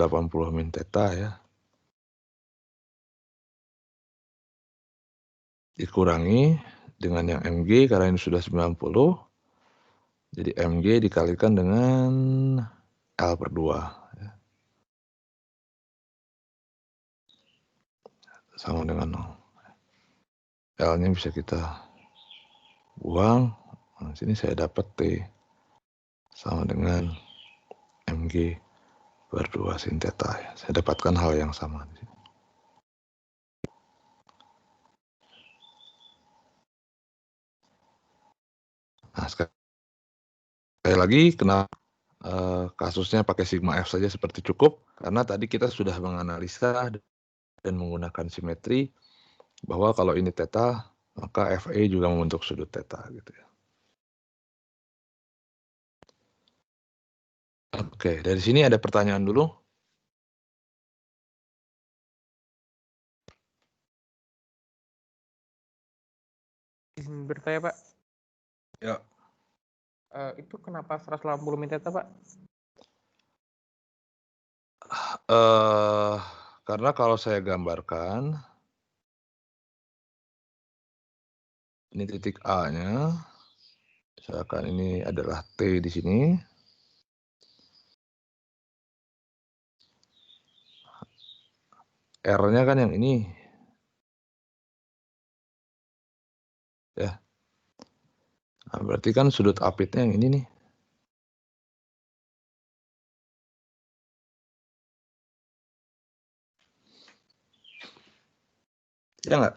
min theta ya. Dikurangi dengan yang MG, karena ini sudah 90. Jadi MG dikalikan dengan L per 2. Ya. Sama dengan 0. L-nya bisa kita buang. Nah, sini saya dapat T sama dengan MG per 2 sin theta. Ya. Saya dapatkan hal yang sama. Nah, sekali lagi, kenapa kasusnya pakai sigma F saja seperti cukup, karena tadi kita sudah menganalisa dan menggunakan simetri, bahwa kalau ini theta, maka FE juga membentuk sudut theta gitu ya. Oke, dari sini ada pertanyaan dulu. Izin bertanya Pak. Ya. Itu kenapa 180 min theta Pak? Karena kalau saya gambarkan, ini titik A-nya, misalkan ini adalah T di sini. R-nya kan yang ini. Ya. Nah, berarti kan sudut apitnya yang ini nih. Ya nggak?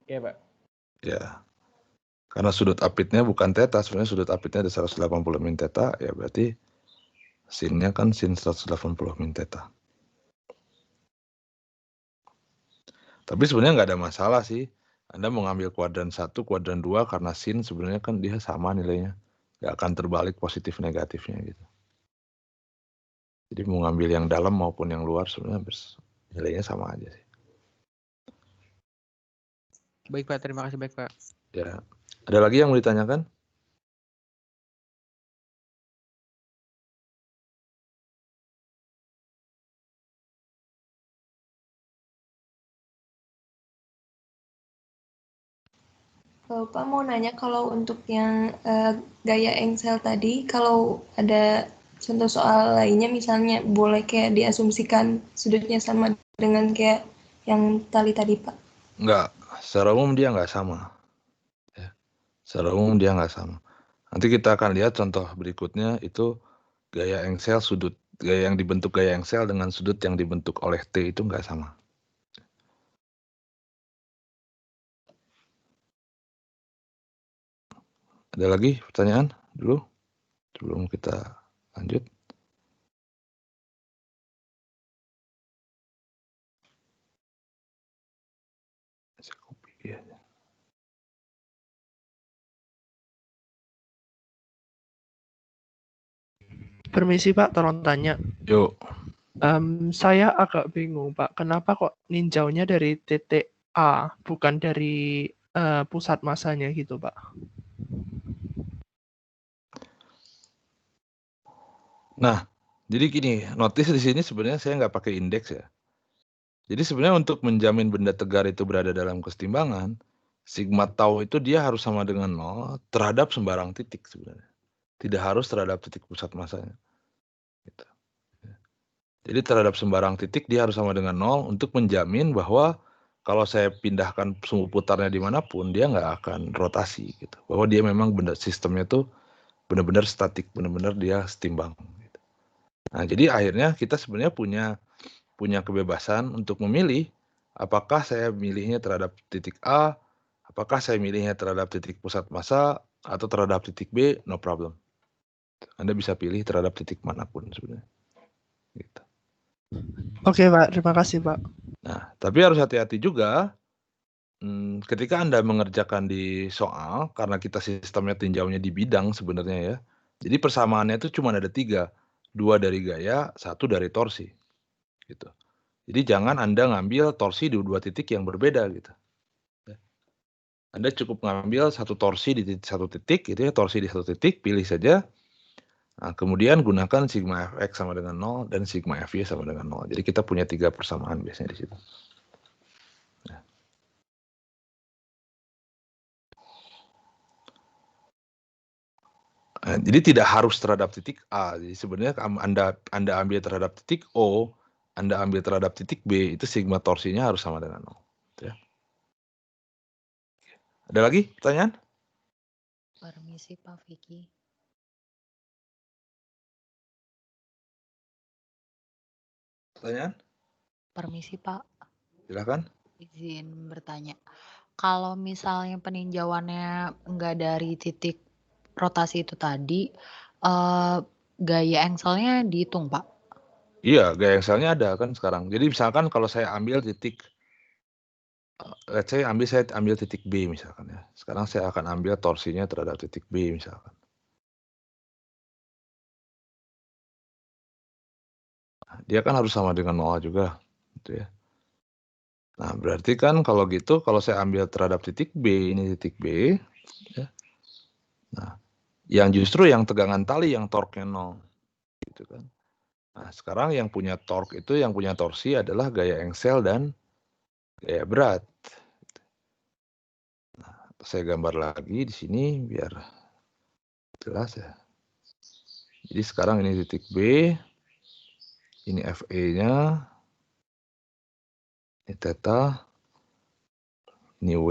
Iya Pak. Ya. Karena sudut apitnya bukan theta, sebenarnya sudut apitnya ada 180 min theta, ya berarti sin-nya kan sin 180 min theta. Tapi sebenarnya nggak ada masalah sih. Anda mau ngambil kuadran 1, kuadran 2, karena sin sebenarnya kan dia sama nilainya. Nggak akan terbalik positif negatifnya gitu. Jadi mau ngambil yang dalam maupun yang luar sebenarnya nilainya sama aja sih. Baik Pak, terima kasih baik Pak. Ya. Ada lagi yang mau ditanyakan? Pak mau nanya kalau untuk yang gaya engsel tadi, kalau ada contoh soal lainnya misalnya boleh kayak diasumsikan sudutnya sama dengan kayak yang tadi Pak? Enggak, secara umum dia nggak sama. Ya. Secara umum dia nggak sama. Nanti kita akan lihat contoh berikutnya itu gaya engsel sudut. Gaya yang dibentuk gaya engsel dengan sudut yang dibentuk oleh T itu nggak sama. Ada lagi pertanyaan dulu sebelum kita lanjut? Saya copy ya. Permisi Pak, tolong tanya. Yuk. Saya agak bingung Pak, kenapa kok ninjaunya dari titik A, bukan dari pusat masanya gitu Pak? Nah, jadi gini, notice di sini sebenarnya saya nggak pakai indeks ya. Jadi sebenarnya untuk menjamin benda tegar itu berada dalam kesetimbangan, sigma tau itu dia harus sama dengan 0 terhadap sembarang titik sebenarnya. Tidak harus terhadap titik pusat masanya. Gitu. Jadi terhadap sembarang titik dia harus sama dengan 0 untuk menjamin bahwa kalau saya pindahkan sumbu putarnya dimanapun, dia nggak akan rotasi. Gitu. Bahwa dia memang benda sistemnya itu benar-benar statik, benar-benar dia setimbang. Gitu. Nah, jadi akhirnya kita sebenarnya punya kebebasan untuk memilih apakah saya milihnya terhadap titik A, apakah saya milihnya terhadap titik pusat massa, atau terhadap titik B, no problem. Anda bisa pilih terhadap titik manapun sebenarnya. Gitu. Oke Pak, terima kasih Pak. Nah, tapi harus hati-hati juga ketika Anda mengerjakan di soal, karena kita sistemnya tinjaunya di bidang sebenarnya ya. Jadi persamaannya itu cuma ada 3, 2 dari gaya, 1 dari torsi. Gitu. Jadi jangan Anda ngambil torsi di 2 titik yang berbeda gitu. Anda cukup ngambil satu torsi di satu titik, gitu ya, torsi di satu titik, pilih saja. Nah, kemudian gunakan sigma fx sama dengan 0 dan sigma fy sama dengan 0. Jadi kita punya 3 persamaan biasanya di situ. Nah. Jadi tidak harus terhadap titik A. Jadi sebenarnya Anda ambil terhadap titik O, Anda ambil terhadap titik B, itu sigma torsinya harus sama dengan 0. Ya. Ada lagi pertanyaan? Permisi Pak Vicky. Pertanyaan? Permisi Pak. Silakan. Izin bertanya. kalau misalnya peninjauannya nggak dari titik rotasi itu tadi, gaya engselnya dihitung, Pak? Iya, gaya engselnya ada kan sekarang. Jadi misalkan kalau saya ambil titik, let's say saya ambil titik B misalkan ya. Sekarang saya akan ambil torsinya terhadap titik B misalkan. Dia kan harus sama dengan 0 juga, gitu ya. Nah, berarti kan kalau gitu, kalau saya ambil terhadap titik B, ini titik B, ya. Nah, yang justru yang tegangan tali yang torque-nya 0, gitu kan. Nah, sekarang yang punya torque itu, yang punya torsi adalah gaya engsel dan gaya berat. Nah, saya gambar lagi di sini biar jelas ya. Jadi sekarang ini titik B, ini FE-nya, ini theta, ini W.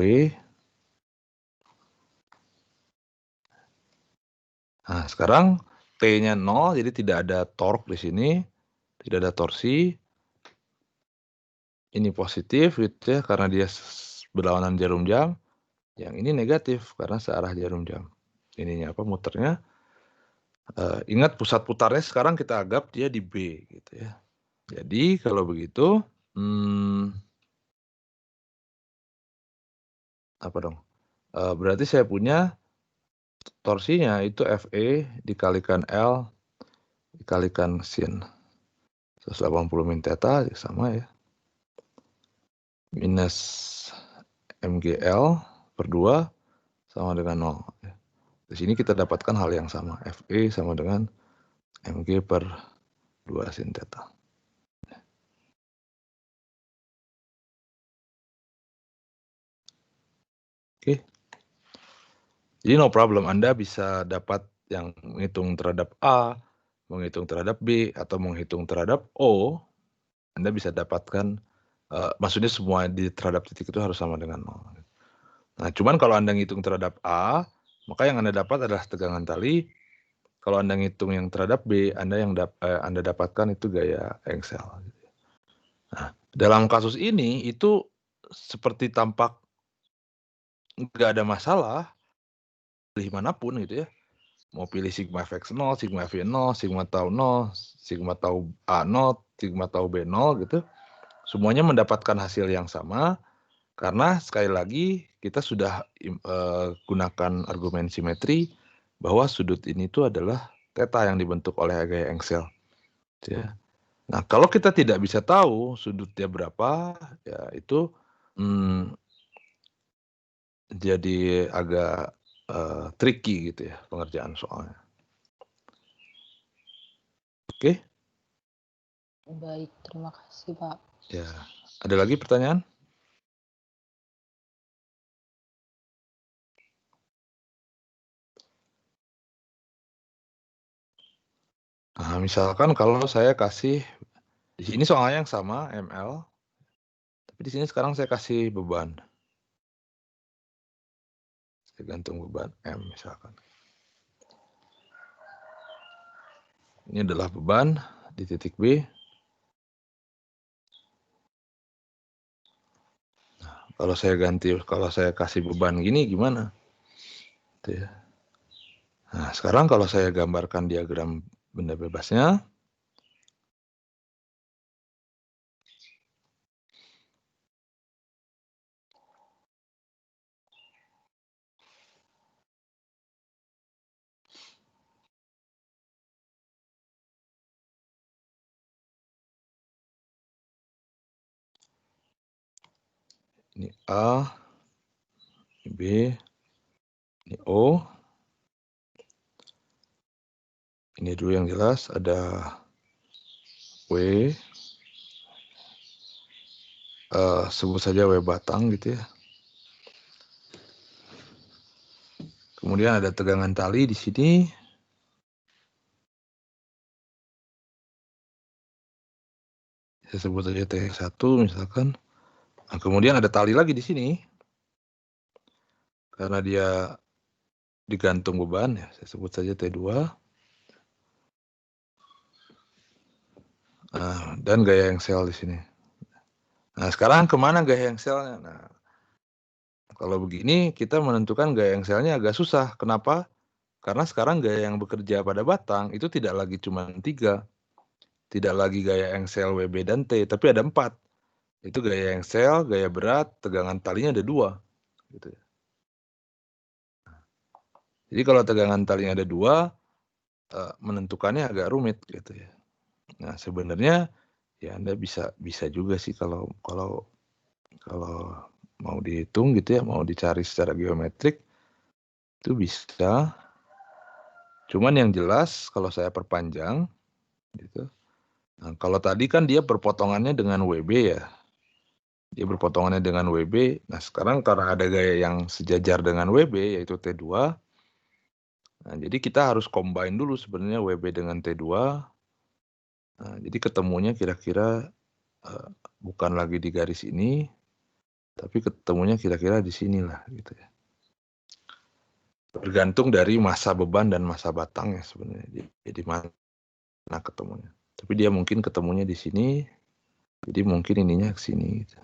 Nah, sekarang T-nya 0, jadi tidak ada torque di sini, tidak ada torsi. Ini positif gitu ya, karena dia berlawanan jarum jam. Yang ini negatif karena searah jarum jam. Ininya apa, muternya. Ingat pusat putarnya sekarang kita anggap dia di B gitu ya. Jadi kalau begitu, apa dong? Berarti saya punya torsinya itu FE dikalikan L dikalikan sin 180 min theta sama ya. Minus MGL per 2 sama dengan 0. Di sini kita dapatkan hal yang sama. FE sama dengan MG per 2 sin theta. Oke. Jadi no problem, Anda bisa dapat yang menghitung terhadap A, menghitung terhadap B, atau menghitung terhadap O. Anda bisa dapatkan, maksudnya semua terhadap titik itu harus sama dengan 0. Nah, cuman kalau Anda ngitung terhadap A, maka yang Anda dapat adalah tegangan tali. Kalau Anda ngitung yang terhadap B, Anda dapatkan itu gaya engsel. Nah, dalam kasus ini itu seperti tampak nggak ada masalah, pilih manapun gitu ya. Mau pilih sigma fx 0, sigma v 0, sigma tau 0, sigma tau A 0, sigma tau B 0 gitu. Semuanya mendapatkan hasil yang sama karena sekali lagi kita sudah gunakan argumen simetri bahwa sudut ini itu adalah theta yang dibentuk oleh gaya engsel. Ya. Nah, kalau kita tidak bisa tahu sudutnya berapa, ya itu jadi agak tricky gitu ya pengerjaan soalnya. Oke. Baik, terima kasih, Pak. Ya, ada lagi pertanyaan? Nah, misalkan kalau saya kasih di sini soalnya yang sama ml, tapi di sini sekarang saya kasih beban. Saya gantung beban m misalkan. Ini adalah beban di titik B. Nah, kalau saya kasih beban gini gimana? Gitu ya. Nah, sekarang kalau saya gambarkan diagram benda bebasnya, ini A, ini B, ini O. Ini dulu yang jelas, ada W, sebut saja W batang gitu ya. Kemudian ada tegangan tali di sini. Saya sebut saja T1 misalkan. Nah, kemudian ada tali lagi di sini. Karena dia digantung beban ya, saya sebut saja T2. Nah, dan gaya engsel di sini. Nah, sekarang kemana gaya engselnya? Nah, Kalau begini kita menentukan gaya engselnya agak susah. Kenapa? Karena sekarang gaya yang bekerja pada batang itu tidak lagi cuma 3. Tidak lagi gaya engsel WB dan T, tapi ada 4. Itu gaya engsel, gaya berat, tegangan talinya ada 2. Gitu ya. Jadi kalau tegangan talinya ada 2, menentukannya agak rumit gitu ya. Nah sebenarnya ya Anda bisa juga sih kalau mau dihitung gitu ya, mau dicari secara geometrik itu bisa. Cuman yang jelas kalau saya perpanjang gitu. Nah, kalau tadi kan dia berpotongannya dengan WB ya. Dia berpotongannya dengan WB. Nah, sekarang karena ada gaya yang sejajar dengan WB yaitu T2. Nah, jadi kita harus combine dulu sebenarnya WB dengan T2. Nah, jadi ketemunya kira-kira bukan lagi di garis ini, tapi ketemunya kira-kira di sinilah gitu ya. Bergantung dari massa beban dan massa batangnya sebenarnya. Jadi mana ketemunya. Tapi dia mungkin ketemunya di sini. Jadi mungkin ininya ke sini gitu.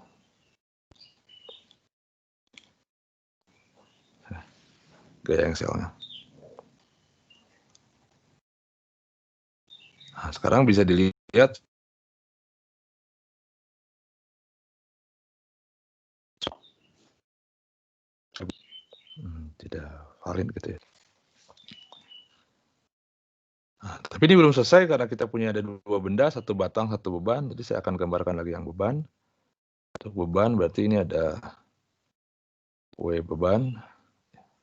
Gaya engselnya. Nah, sekarang bisa dilihat tidak valid gitu ya. Nah, tapi ini belum selesai karena kita punya ada 2 benda, 1 batang, 1 beban. Jadi saya akan gambarkan lagi yang beban. Untuk beban berarti ini ada W beban,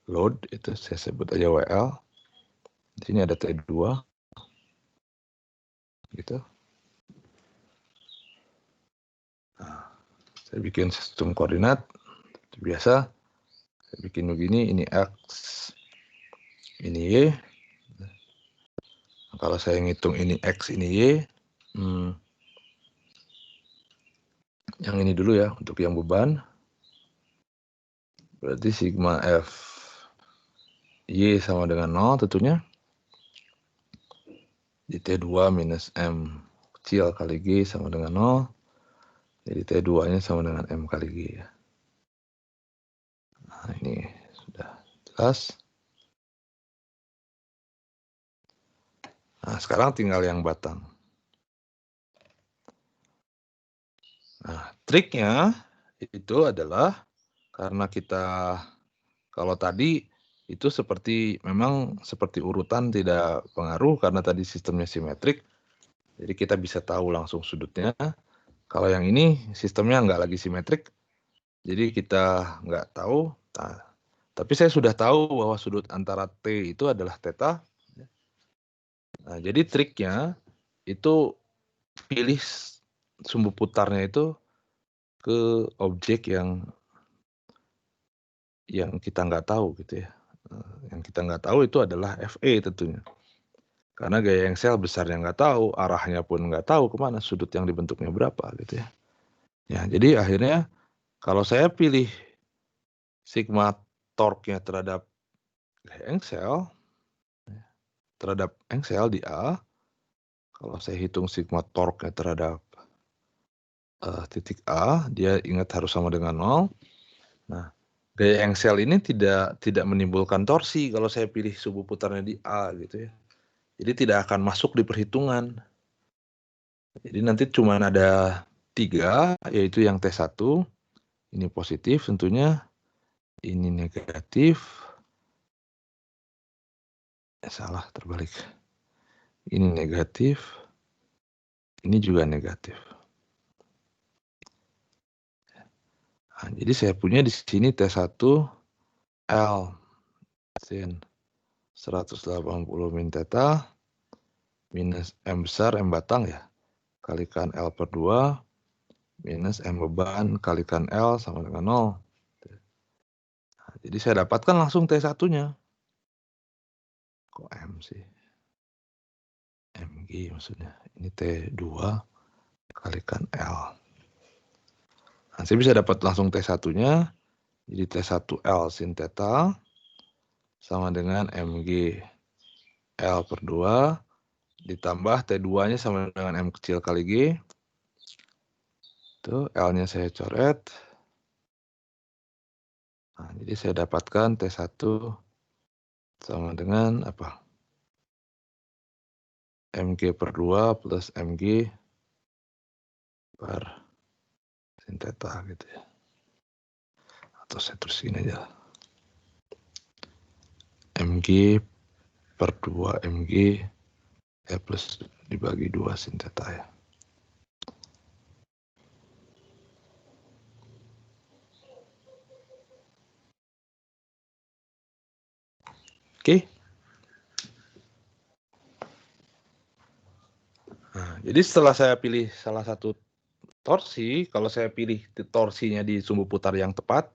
load itu saya sebut aja WL. Di sini ada T2 gitu. Nah, saya bikin sistem koordinat biasa. Saya bikin begini, ini X, ini Y. Nah, kalau saya ngitung ini X, ini Y, yang ini dulu ya, untuk yang beban. Berarti sigma F Y sama dengan 0 tentunya. Di T2 minus M kecil kali G sama dengan 0. Jadi T2-nya sama dengan M kali G ya. Nah, ini sudah jelas. Nah, sekarang tinggal yang batang. Nah, triknya itu adalah karena kita kalau tadi itu memang seperti urutan tidak pengaruh karena tadi sistemnya simetrik. Jadi kita bisa tahu langsung sudutnya. Kalau yang ini sistemnya nggak lagi simetrik. Jadi kita nggak tahu. Nah, tapi saya sudah tahu bahwa sudut antara T itu adalah theta. Nah, jadi triknya itu pilih sumbu putarnya itu ke objek yang kita nggak tahu gitu ya. Yang kita nggak tahu itu adalah FE tentunya. Karena gaya engsel besarnya nggak tahu, arahnya pun nggak tahu kemana, sudut yang dibentuknya berapa gitu ya. Ya, jadi akhirnya kalau saya pilih sigma torque-nya terhadap engsel, terhadap engsel di A, kalau saya hitung sigma torque-nya terhadap titik A, dia ingat harus sama dengan 0. Nah, gaya engsel ini tidak menimbulkan torsi kalau saya pilih sumbu putarnya di A gitu ya. Jadi tidak akan masuk di perhitungan. Jadi nanti cuma ada 3, yaitu yang T1, ini positif tentunya, ini negatif, salah terbalik, ini negatif, ini juga negatif. Nah, jadi saya punya di sini T1 L sin 180 min theta minus M besar, M batang ya, kalikan L per 2 minus M beban kalikan L sama dengan 0. Nah, jadi saya dapatkan langsung T1-nya. Kok M sih? MG maksudnya. Ini T2 kalikan L. Nah, saya bisa dapat langsung T1-nya. Jadi T1L sin theta sama dengan MG L per 2 ditambah T2-nya sama dengan M kecil kali G. Itu L-nya saya coret. Nah, jadi saya dapatkan T1 sama dengan apa? MG per 2 plus MG per sin theta gitu ya. Atau saya tulisin aja. MG per 2 MG plus dibagi 2 sin theta ya. Oke. Nah, jadi setelah saya pilih salah satu torsi, kalau saya pilih torsinya di sumbu putar yang tepat,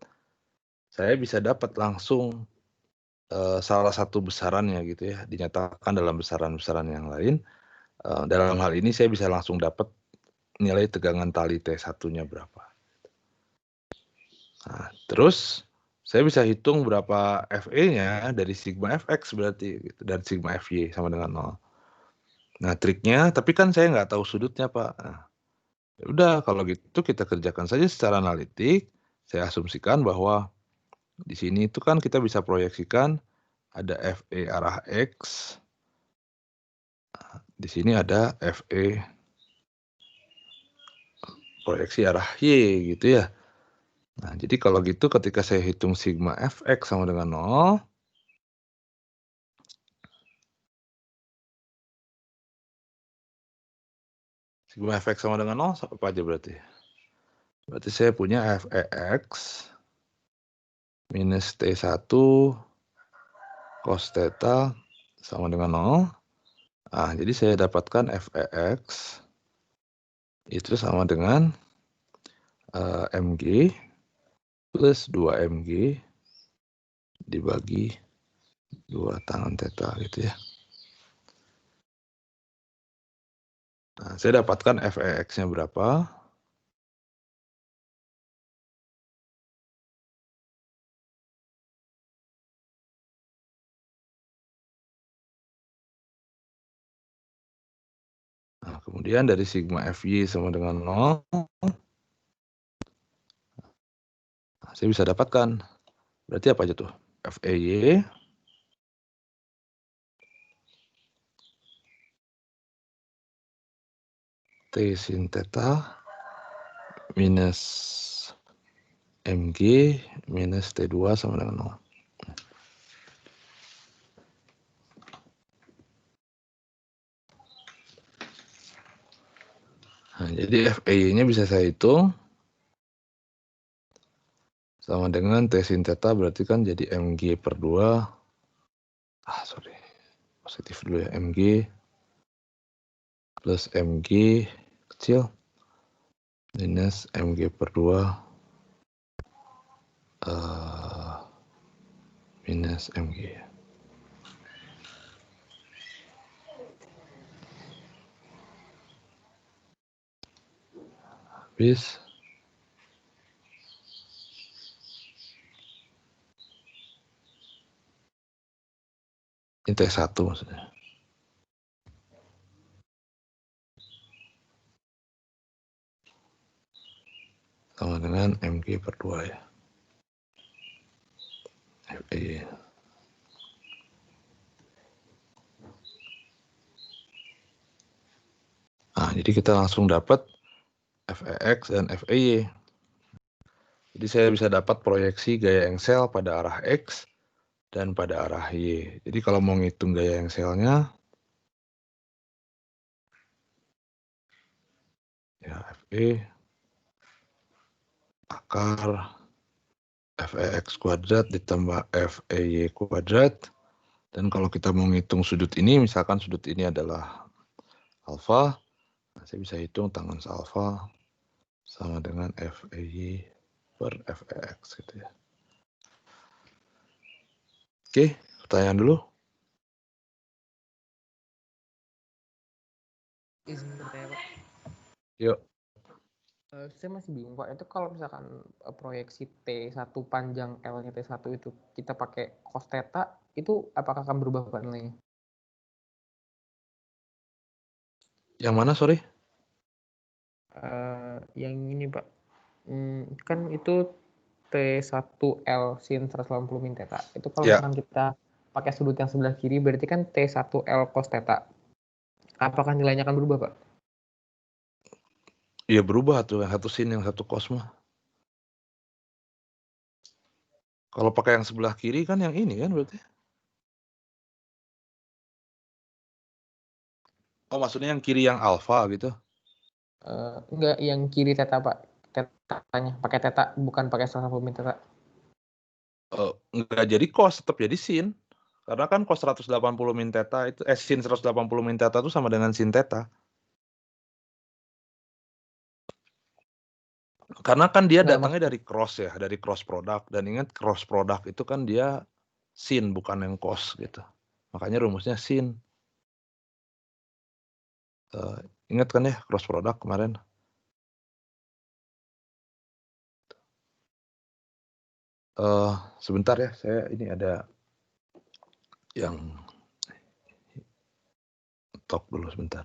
saya bisa dapat langsung salah satu besarannya gitu ya, dinyatakan dalam besaran-besaran yang lain. Dalam hal ini saya bisa langsung dapat nilai tegangan tali T1-nya berapa. Nah, terus saya bisa hitung berapa FE-nya dari sigma Fx berarti, gitu, dan sigma Fy sama dengan 0. Nah, triknya, tapi kan saya nggak tahu sudutnya, Pak. Nah, ya udah, kalau gitu kita kerjakan saja secara analitik. Saya asumsikan bahwa di sini itu kan kita bisa proyeksikan ada Fe arah X. Di sini ada Fe proyeksi arah Y gitu ya. Nah, jadi kalau gitu ketika saya hitung sigma Fx sama dengan 0, sigma Fx sama dengan 0, apa aja berarti? Berarti saya punya Fex minus T1 cos theta sama dengan 0. Nah, jadi saya dapatkan Fex itu sama dengan Mg plus 2 Mg dibagi 2 tangan theta gitu ya. Nah, saya dapatkan Fex-nya berapa? Nah, kemudian dari sigma Fy sama dengan 0, nah, saya bisa dapatkan. Berarti apa aja tuh? Fey T sin theta minus Mg minus T2 sama dengan 0. Nah, jadi Fey-nya bisa saya hitung sama dengan T sin theta berarti kan jadi Mg per 2. Positif dulu ya. Mg plus Mg kecil minus Mg per 2 minus Mg. Habis ini T1 maksudnya. Sama dengan Mg per 2 ya. Fe. Nah, jadi kita langsung dapat Fex dan Fey. Jadi saya bisa dapat proyeksi gaya engsel pada arah X dan pada arah Y. Jadi kalau mau ngitung gaya engselnya, ya Fe akar Fex kuadrat ditambah Fey kuadrat. Dan kalau kita mau ngitung sudut ini, misalkan sudut ini adalah alfa, nah saya bisa hitung tangen alfa sama dengan Fey per Fex gitu ya. Oke, pertanyaan dulu. Izin bertanya, Pak. Yuk. Saya masih bingung, Pak. Itu kalau misalkan proyeksi T1 panjang L-nya T1 itu kita pakai cos theta, itu apakah akan berubah Pak nilainya? Yang mana, sorry? Yang ini, Pak. Kan itu T1L sin 180 min theta. Itu kalau Ya. misalkan kita pakai sudut yang sebelah kiri, berarti kan T1L cos theta. Apakah nilainya akan berubah, Pak? Iya berubah tuh, yang satu sin, yang satu cos mah. Kalau pakai yang sebelah kiri kan yang ini kan berarti. Oh maksudnya yang kiri yang alfa gitu? Enggak, yang kiri theta, Pak. Tetanya pakai theta, bukan pakai 180 min theta. Enggak jadi cos, tetap jadi sin. Karena kan cos 180 min theta itu sin 180 min theta itu sama dengan sin theta. Karena kan dia datangnya dari cross ya, dari cross product, dan ingat cross product itu kan dia sin bukan yang cos gitu. Makanya rumusnya sin. Ingat kan ya cross product kemarin? Sebentar ya, saya ini ada yang talk dulu sebentar.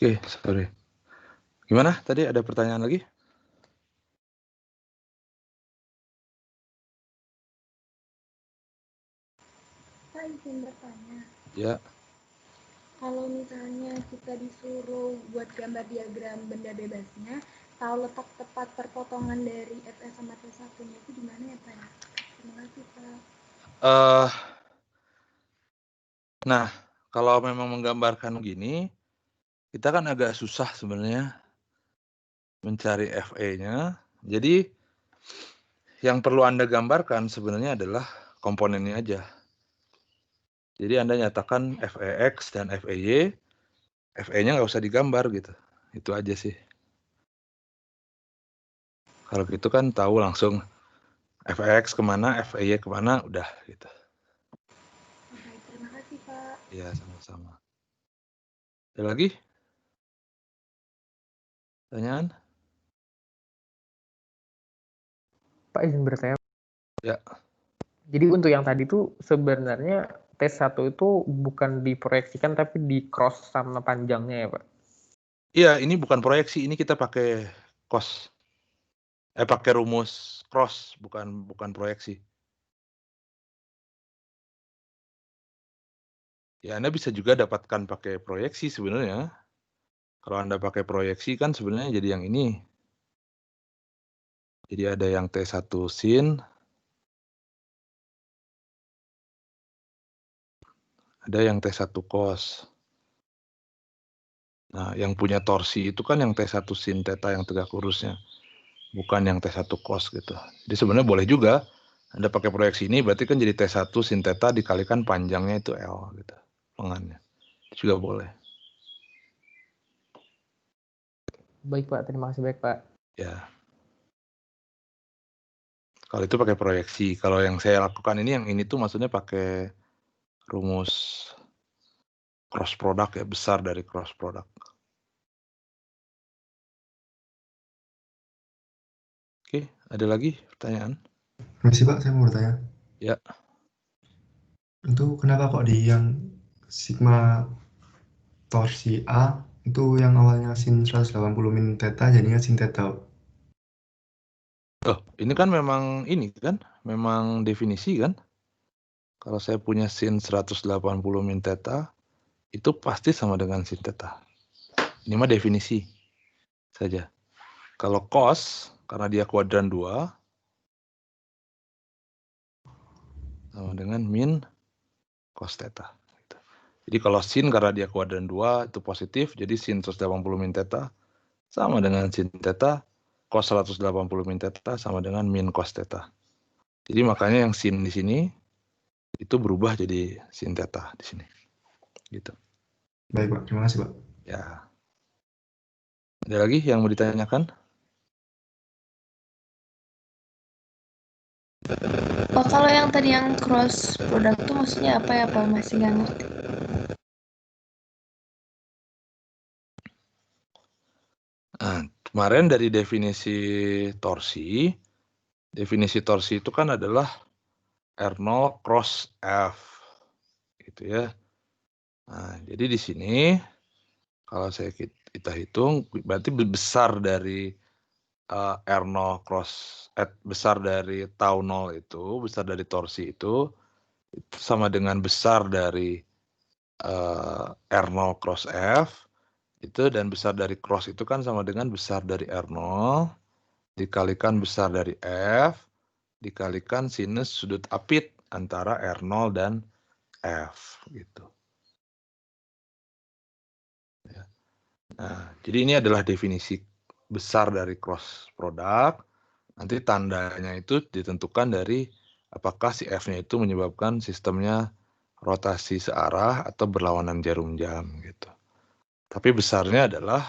Oke, sorry. Gimana? Tadi ada pertanyaan lagi? Pak izin bertanya. Ya, Kalau misalnya kita disuruh buat gambar diagram benda bebasnya, tahu letak tepat perpotongan dari FS sama T1-nya itu di mana ya Pak? Terima kasih Pak. nah kalau memang menggambarkan gini, kita kan agak susah sebenarnya mencari FE-nya. Jadi yang perlu Anda gambarkan sebenarnya adalah komponennya aja. Jadi Anda nyatakan FEX dan FEY, FE-nya nggak usah digambar gitu. Itu aja sih. Kalau gitu kan tahu langsung FEX kemana, FEY kemana, udah gitu. Oke, terima kasih Pak. Ya, sama-sama. Ada lagi? Pertanyaan? Pak izin bertanya. Ya. Jadi untuk yang tadi tuh sebenarnya T1 itu bukan diproyeksikan tapi di cross sama panjangnya ya Pak? Iya, ini bukan proyeksi, ini kita pakai cos. Pakai rumus cross, bukan proyeksi. Ya, Anda bisa juga dapatkan pakai proyeksi sebenarnya. Kalau Anda pakai proyeksi kan sebenarnya jadi yang ini. Jadi ada yang T1 sin, ada yang T1 cos. Nah, yang punya torsi itu kan yang T1 sin theta yang tegak lurusnya, bukan yang T1 cos gitu. Jadi sebenarnya boleh juga Anda pakai proyeksi ini, berarti kan jadi T1 sin theta dikalikan panjangnya itu L gitu, lengannya. Itu juga boleh. Baik Pak, terima kasih baik Pak. Ya. Kalau itu pakai proyeksi. Kalau yang saya lakukan ini, yang ini tuh maksudnya pakai rumus cross product ya, besar dari cross product. Oke, ada lagi pertanyaan? Masih Pak, saya mau bertanya. Ya. Itu kenapa kok di yang sigma torsi A itu yang awalnya sin 180 min theta jadinya sin theta? Oh, ini kan memang ini kan, memang definisi kan. Kalau saya punya sin 180 min theta, itu pasti sama dengan sin theta. Ini mah definisi saja. Kalau cos, karena dia kuadran 2, sama dengan min cos theta. Jadi kalau sin karena dia kuadran 2 itu positif, jadi sin 180 min theta sama dengan sin theta, cos 180 min theta sama dengan min cos theta. Jadi makanya yang sin di sini itu berubah jadi sin theta di sini. Gitu. Baik Pak, terima kasih Pak. Ya. Ada lagi yang mau ditanyakan? Oh, kalau yang tadi yang cross product itu maksudnya apa ya Pak? Masih nggak ngerti. Nah, kemarin dari definisi torsi itu kan adalah R0 cross F. Gitu ya. Nah, jadi di sini kalau kita hitung berarti besar dari R0 cross besar dari tau 0 itu, besar dari torsi itu sama dengan besar dari R0 cross F itu, dan besar dari cross itu kan sama dengan besar dari R0 dikalikan besar dari F dikalikan sinus sudut apit antara R0 dan F gitu. Ya. Nah, jadi ini adalah definisi besar dari cross product. Nanti tandanya itu ditentukan dari apakah si F-nya itu menyebabkan sistemnya rotasi searah atau berlawanan jarum jam gitu. Tapi besarnya adalah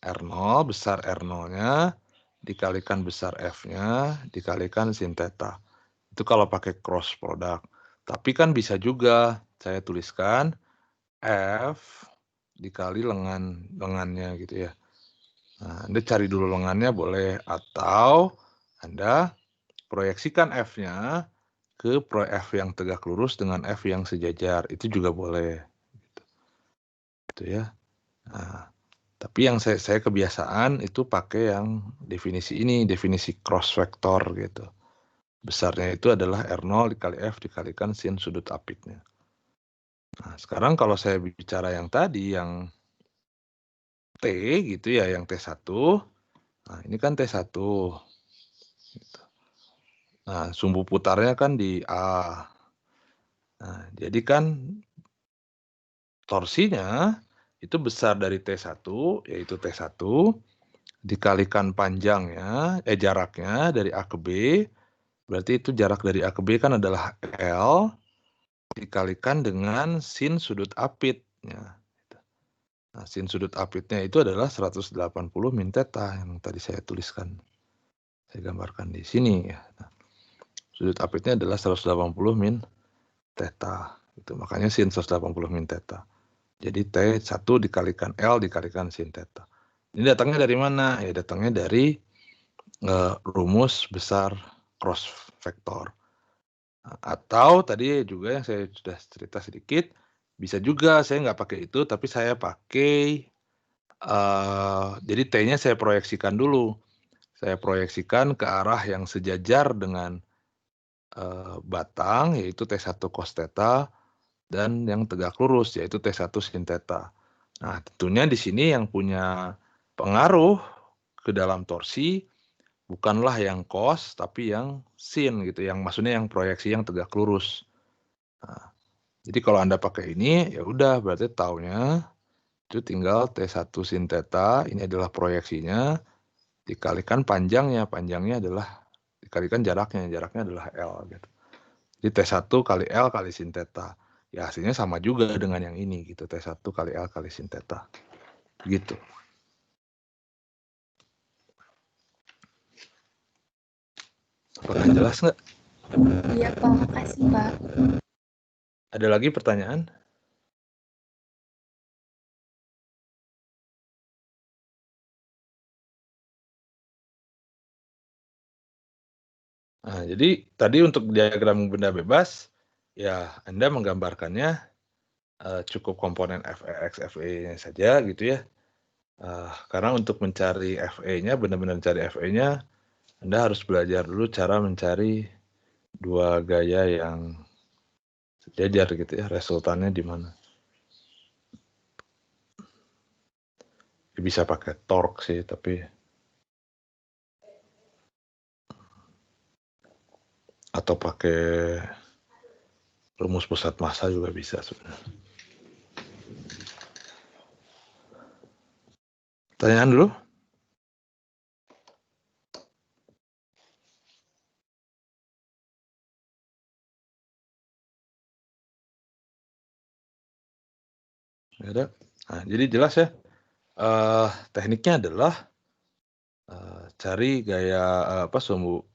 R0, besar R0-nya dikalikan besar F-nya dikalikan sin theta. Itu kalau pakai cross product. Tapi kan bisa juga saya tuliskan F dikali lengannya gitu ya. Nah, Anda cari dulu lengannya boleh, atau Anda proyeksikan F-nya ke F yang tegak lurus dengan F yang sejajar, itu juga boleh. Gitu ya. Nah, tapi yang saya kebiasaan itu pakai yang definisi ini, definisi cross vector gitu. Besarnya itu adalah R0 dikali F dikalikan sin sudut apitnya. Nah, sekarang kalau saya bicara yang tadi, yang T gitu ya, yang T1. Nah, ini kan T1. Gitu. Nah, sumbu putarnya kan di A. Nah, jadi kan torsinya itu besar dari T1, yaitu T1, dikalikan panjangnya, jaraknya dari A ke B, berarti itu jarak dari A ke B kan adalah L, dikalikan dengan sin sudut apitnya. Nah, sin sudut apitnya itu adalah 180 min theta yang tadi saya tuliskan. Saya gambarkan di sini ya. Nah, sudut apitnya adalah 180 min theta. Itu makanya sin 180 min theta. Jadi T1 dikalikan L dikalikan sin theta. Ini datangnya dari mana? Ya datangnya dari rumus besar cross vector. Atau tadi juga yang saya sudah cerita sedikit, bisa juga saya nggak pakai itu, tapi saya pakai, jadi T-nya saya proyeksikan dulu. Saya proyeksikan ke arah yang sejajar dengan batang, yaitu T1 cos theta, dan yang tegak lurus, yaitu T1 sin theta. Nah, tentunya di sini yang punya pengaruh ke dalam torsi bukanlah yang cos, tapi yang sin gitu, yang maksudnya yang proyeksi yang tegak lurus. Nah, jadi kalau Anda pakai ini, ya udah berarti taunya itu tinggal T1 sin theta, ini adalah proyeksinya, dikalikan panjangnya adalah dikalikan jaraknya adalah L gitu. Jadi T1 kali L kali sin theta. Ya hasilnya sama juga dengan yang ini gitu, T1 kali L kali sin theta. Gitu. Apakah jelas nggak? Iya Pak, makasih Pak. Ada lagi pertanyaan? Nah, jadi tadi untuk diagram benda bebas, ya Anda menggambarkannya cukup komponen FEX, FE-nya saja gitu ya. Karena untuk mencari FE-nya, benar-benar mencari FE-nya, Anda harus belajar dulu cara mencari dua gaya yang sejajar gitu ya, resultannya di mana. Bisa pakai torque sih, tapi atau pakai rumus pusat massa juga bisa sebenarnya. Pertanyaan dulu? Ada. Nah, jadi jelas ya. Tekniknya adalah cari gaya sumbu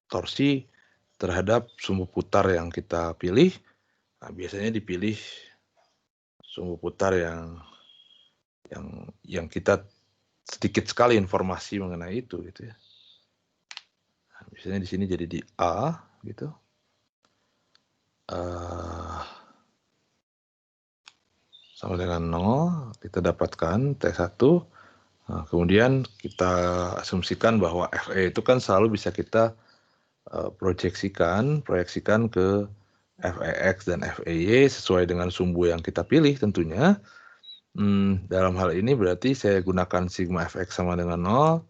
torsi terhadap sumbu putar yang kita pilih. Nah, biasanya dipilih sumbu putar yang kita sedikit sekali informasi mengenai itu gitu ya. Nah, biasanya di sini jadi di A gitu. Sama dengan 0 kita dapatkan T1. Nah, kemudian kita asumsikan bahwa FE itu kan selalu bisa kita proyeksikan ke FEX dan FEY sesuai dengan sumbu yang kita pilih tentunya. Dalam hal ini berarti saya gunakan sigma FX sama dengan 0.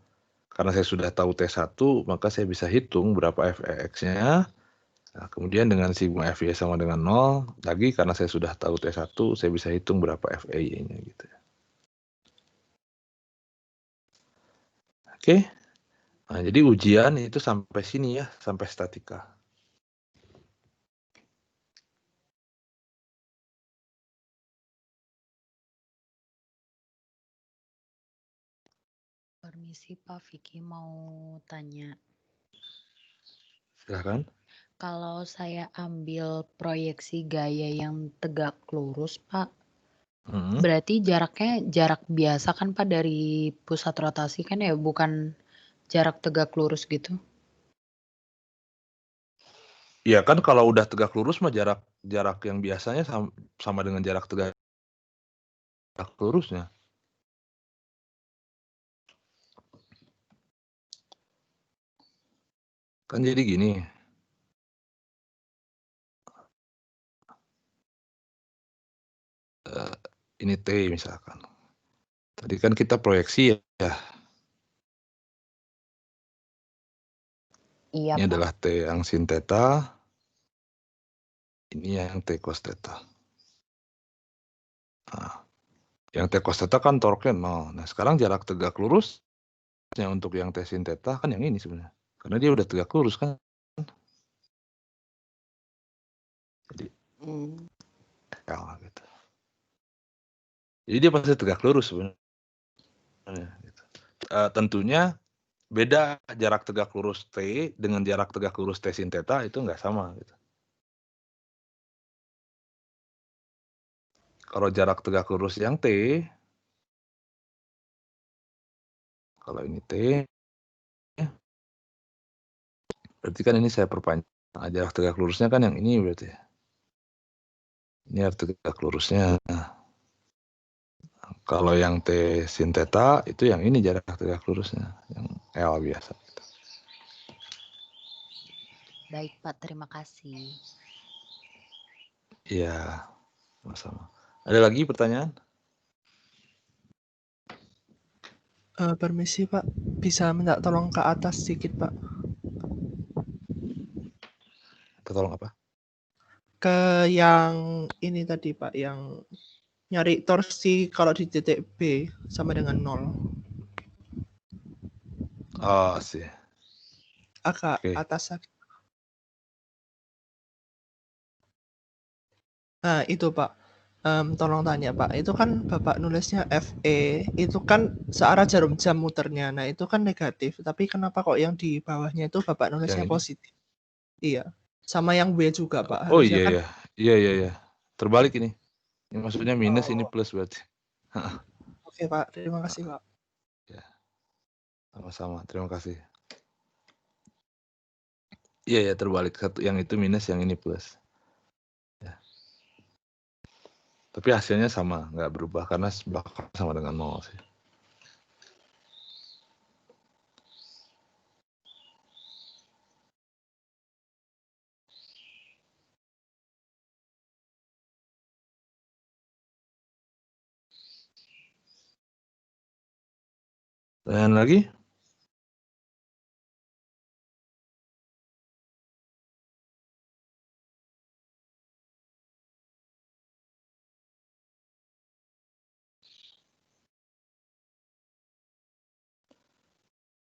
Karena saya sudah tahu T1, maka saya bisa hitung berapa FEX-nya. Nah, kemudian dengan sigma FY sama dengan 0, lagi karena saya sudah tahu T1, saya bisa hitung berapa FEY-nya gitu ya. Oke. Nah, jadi ujian itu sampai sini ya, sampai statika. Permisi Pak Vicky mau tanya. Silakan. Kalau saya ambil proyeksi gaya yang tegak lurus Pak, berarti jaraknya jarak biasa kan Pak dari pusat rotasi kan ya, bukan jarak tegak lurus gitu? Iya kan kalau udah tegak lurus mah jarak yang biasanya sama dengan jarak tegak lurusnya. Kan jadi gini. ini T misalkan. Tadi kan kita proyeksi ya. Iya, Ini Pak. adalah T yang sin theta. Ini yang T cos theta. Nah, yang T cos theta kan torque 0. Nah, sekarang jarak tegak lurusnya untuk yang T sin theta kan yang ini sebenarnya. Karena dia udah tegak lurus kan. Jadi L gitu. Jadi dia pasti tegak lurus sebenarnya. Gitu. Tentunya beda jarak tegak lurus T dengan jarak tegak lurus T sin theta itu nggak sama. Gitu. Kalau jarak tegak lurus yang T, kalau ini T, berarti kan ini saya perpanjang. Nah, jarak tegak lurusnya kan yang ini berarti. Ini jarak tegak lurusnya. Kalau yang T sin theta itu yang ini jarak tegak lurusnya, yang L biasa. Baik, Pak. Terima kasih. Iya, sama-sama. Ada lagi pertanyaan? Permisi Pak, bisa minta tolong ke atas sedikit Pak. Tolong apa? Ke yang ini tadi Pak, yang nyari torsi kalau di titik B sama dengan 0. Oh, sih. Agak Oke. atas. Nah, itu Pak. Tolong tanya Pak, itu kan Bapak nulisnya FE, itu kan searah jarum jam muternya. Nah, itu kan negatif, tapi kenapa kok yang di bawahnya itu Bapak nulisnya positif? Iya. Sama yang W juga Pak. Oh Harusnya kan... iya. Terbalik ini. Ini maksudnya minus, ini plus berarti. Oke Pak, terima kasih Pak. Ya. Sama-sama, terima kasih. Iya, terbalik. Satu yang itu minus, yang ini plus. Ya. Tapi hasilnya sama, nggak berubah karena bakal sama dengan 0 sih. Dan lagi?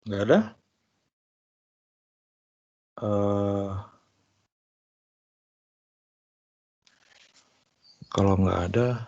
Nggak ada? Kalau nggak ada,